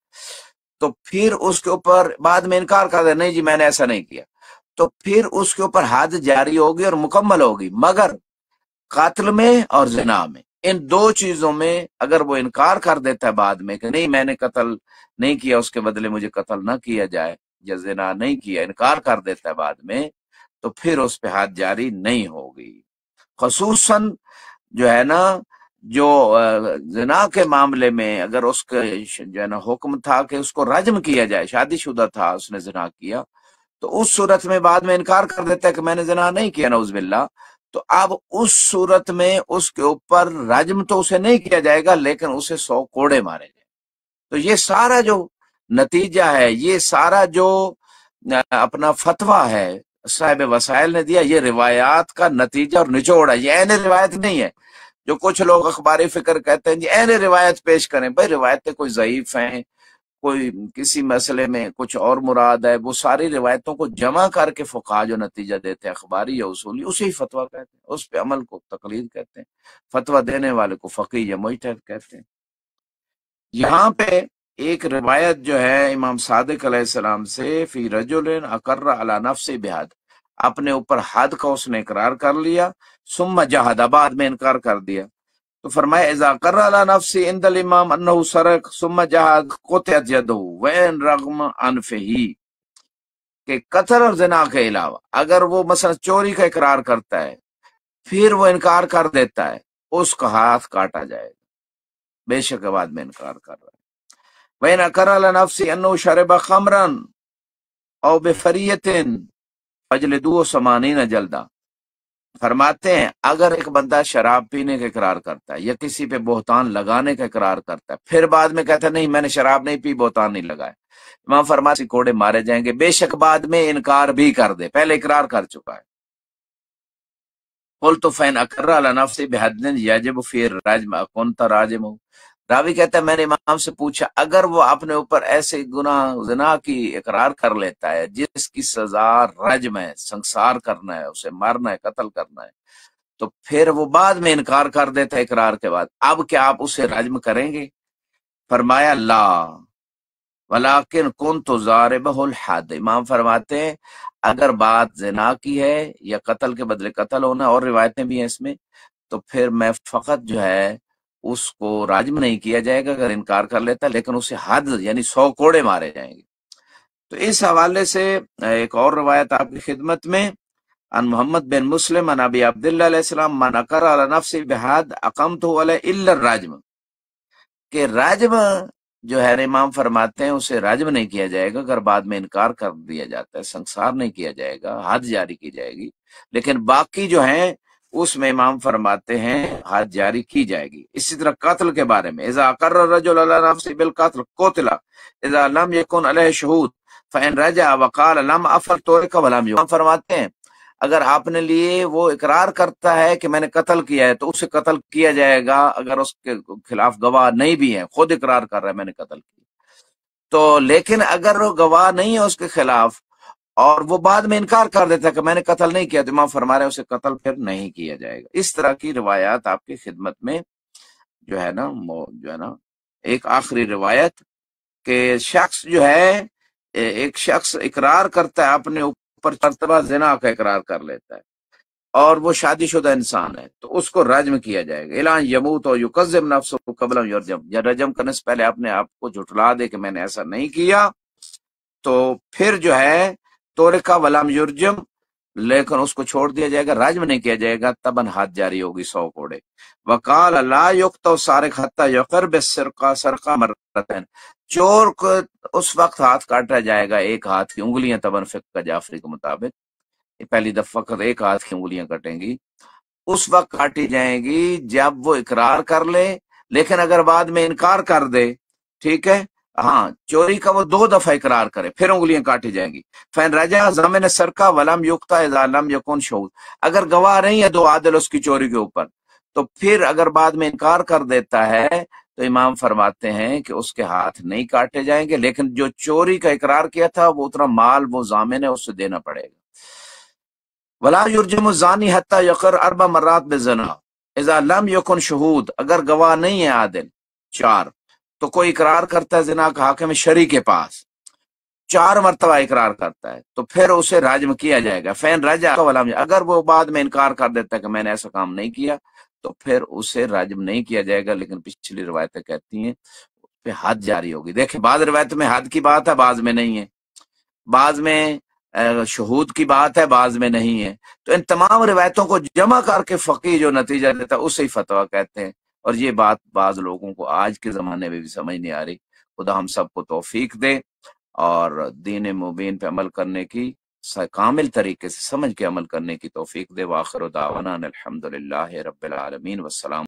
تو پھر اس کے اوپر بعد میں انکار کر دے نہیں جی میں نے ایسا نہیں کیا، تو پھر اس کے اوپر حد جاری ہوگی اور مکمل ہوگی، مگر قتل میں اور زنا میں، ان دو چیزوں میں اگر وہ انکار کر دیتا ہے بعد میں کہ نہیں میں نے قتل نہیں کیا، اس کے بدلے مجھے قتل نہ کیا جائے، یا زنا نہیں کیا، انکار کر دیتا ہے بعد میں، تو پھر اس پہ حد جاری نہیں ہوگی۔ خصوصاً جو ہے نا جو زنا کے معاملے میں اگر اس کے جو ہے نا حکم تھا کہ اس کو رجم کیا جائے، شادی شدہ تھا اس نے زنا کیا، تو اس صورت میں بعد میں انکار کر دیتا ہے کہ میں نے زنا نہیں کیا نعوذ باللہ، تو اب اس صورت میں اس کے اوپر رجم تو اسے نہیں کیا جائے گا لیکن اسے 100 کوڑے مارے جائیں۔ تو یہ سارا جو نتیجہ ہے، یہ سارا جو اپنا فتویٰ ہے صاحب وسائل نے دیا، یہ روایات کا نتیجہ اور نچوڑ ہے، یہ عین روایت نہیں ہے۔ جو کچھ لوگ اخباری فکر کہتے ہیں جی عین روایت پیش کریں، بھائی روایتیں کوئی ضعیف ہیں، کوئی کسی مسئلے میں کچھ اور مراد ہے، وہ ساری روایتوں کو جمع کر کے فقہا جو نتیجہ دیتے ہیں اخباری یا اصولی، اسے ہی فتویٰ کہتے ہیں، اس پہ عمل کو تقلید کہتے ہیں، فتویٰ دینے والے کو فقیہ یا مجتہد کہتے ہیں۔ یہاں پہ ایک روایت جو ہے امام صادق علیہ السلام سے، فی رجل اقر علی نفسہ بحد، اپنے اوپر حد کا اس نے اقرار کر لیا، ثم جحد، بعد میں انکار کر دیا، تو فرمایا اذا قر علی نفسہ عند الامام انہ سرق ثم جحد قطعت یدہ وان رغم انفہ، کہ قتل اور زنا کے علاوہ اگر وہ مثلا چوری کا اقرار کرتا ہے پھر وہ انکار کر دیتا ہے، اس کا ہاتھ کاٹا جائے گا، بے شک بعد میں انکار کر رہا ہے۔ وَإِنْ أَقَرَّ عَلَى نَفْسِهِ أَنَّهُ شَرِبَ خَمْرًا أَوْ بِفَرِيَّةٍ فَاجْلِدُوهُ 80 جلدہ، فرماتے ہیں اگر ایک بندہ شراب پینے کا اقرار کرتا ہے یا کسی پہ بہتان لگانے کا اقرار کرتا ہے، پھر بعد میں کہتا ہے نہیں میں نے شراب نہیں پی، بہتان نہیں لگایا، امام فرماتے ہیں کوڑے مارے جائیں گے، بے شک بعد میں انکار بھی کر دے، پہلے اقرار کر چکا ہے۔ قلت فإن أقر على نفسه بحد يجب فيه الرجم أكنت راجمه، راوی کہتا ہے میں نے امام سے پوچھا اگر وہ اپنے اوپر ایسے گناہ زنا کی اقرار کر لیتا ہے جس کی سزا رجم ہے، سنسار کرنا ہے، اسے مارنا ہے، قتل کرنا ہے، تو پھر وہ بعد میں انکار کر دیتا ہے اقرار کے بعد، اب کیا آپ اسے رجم کریں گے؟ فرمایا لا ولیکن کنت ضاربہ الحد، امام فرماتے ہیں اگر بات زنا کی ہے یا قتل کے بدلے قتل ہونا، اور روایتیں بھی ہیں اس میں، تو پھر میں فقط جو ہے اس کو راجم نہیں کیا جائے گا اگر انکار کر لیتا، لیکن اسے حد یعنی 100 کوڑے مارے جائیں گے۔ تو اس حوالے سے ایک اور روایت آپ کی خدمت میں، ان محمد بن مسلم ان ابی عبداللہ علیہ السلام من اقر علی نفسہ بحد اقمت علیہ الا الراجم، کہ راجم جو ہے امام فرماتے ہیں اسے راجم نہیں کیا جائے گا اگر بعد میں انکار کر دیا جاتا ہے، سنسار نہیں کیا جائے گا، حد جاری کی جائے گی، لیکن باقی جو ہیں اس میں امام فرماتے ہیں حد جاری کی جائے گی۔ اسی طرح قتل کے بارے میں اذا اقر الرجل علی نفسه بالقتل قتل اذا لم يكن علیہ شہود فان رجع وقال لم افعل ترك ولم يؤ۔ فرماتے ہیں اگر آپ نے لیے وہ اقرار کرتا ہے کہ میں نے قتل کیا ہے تو اسے قتل کیا جائے گا، اگر اس کے خلاف گواہ نہیں بھی ہیں، خود اقرار کر رہا ہے میں نے قتل کیا تو، لیکن اگر وہ گواہ نہیں ہے اس کے خلاف اور وہ بعد میں انکار کر دیتا ہے کہ میں نے قتل نہیں کیا تو امام فرما رہے ہیں اسے قتل پھر نہیں کیا جائے گا۔ اس طرح کی روایات آپ کی خدمت میں جو ہے نا ایک آخری روایت کہ شخص جو ہے ایک شخص اقرار کرتا ہے اپنے اوپر مرتبہ زنا کا اقرار کر لیتا ہے اور وہ شادی شدہ انسان ہے تو اس کو رجم کیا جائے گا۔ اعلان یموت و یکذب نفسه قبل ان یرجم، یا رجم کرنے سے پہلے اپنے آپ کو جھٹلا دے کہ میں نے ایسا نہیں کیا تو پھر جو ہے تورکا ولم یرجم، لیکن اس کو چھوڑ دیا جائے گا، رجم نہیں کیا جائے گا، تبن حد جاری ہوگی 100 کوڑے۔ وقال لا یقطع سارق حتى یقر بالسرقہ سرقہ مرتين، چور کو اس وقت ہاتھ کاٹا جائے گا ایک ہاتھ کی انگلیاں، تبن فقہ جعفری کے مطابق پہلی دفعہ فقط ایک ہاتھ کی انگلیاں کٹیں گی، اس وقت کاٹی جائیں گی جب وہ اقرار کر لے، لیکن اگر بعد میں انکار کر دے، ٹھیک ہے، ہاں چوری کا وہ 2 دفعہ اقرار کرے پھر انگلیاں کاٹی جائیں گی۔ فین رجع ضامن سرقہ ولم یقطع اذا لم یکن شہود، اگر گواہ نہیں ہے 2 عادل اس کی چوری کے اوپر تو پھر اگر بعد میں انکار کر دیتا ہے تو امام فرماتے ہیں کہ اس کے ہاتھ نہیں کاٹے جائیں گے، لیکن جو چوری کا اقرار کیا تھا وہ اتنا مال وہ ضامن ہے اس سے دینا پڑے گا۔ ولا یرجم الزانی حتی یقر 4 مرات بالزنا اذا لم یکن شہود، اگر گواہ نہیں ہے عادل 4 تو کوئی اقرار کرتا ہے زنا کا حاکم شرعی کے پاس 4 مرتبہ اقرار کرتا ہے تو پھر اسے رجم کیا جائے گا۔ فین رجع ولم، اگر وہ بعد میں انکار کر دیتا ہے کہ میں نے ایسا کام نہیں کیا تو پھر اسے رجم نہیں کیا جائے گا، لیکن پچھلی روایتیں کہتی ہیں پہ حد جاری ہوگی۔ دیکھیں بعض روایت میں حد کی بات ہے، بعض میں نہیں ہے، بعض میں شہود کی بات ہے، بعض میں نہیں ہے، تو ان تمام روایتوں کو جمع کر کے فقیہ جو نتیجہ دیتا ہے اسے ہی فتویٰ کہتے ہیں، اور یہ بات بعض لوگوں کو آج کے زمانے میں بھی سمجھ نہیں آ رہی۔ خدا ہم سب کو توفیق دے اور دین مبین پہ عمل کرنے کی کامل طریقے سے سمجھ کے عمل کرنے کی توفیق دے۔ وآخر دعوانا الحمدللہ رب العالمین، والسلام۔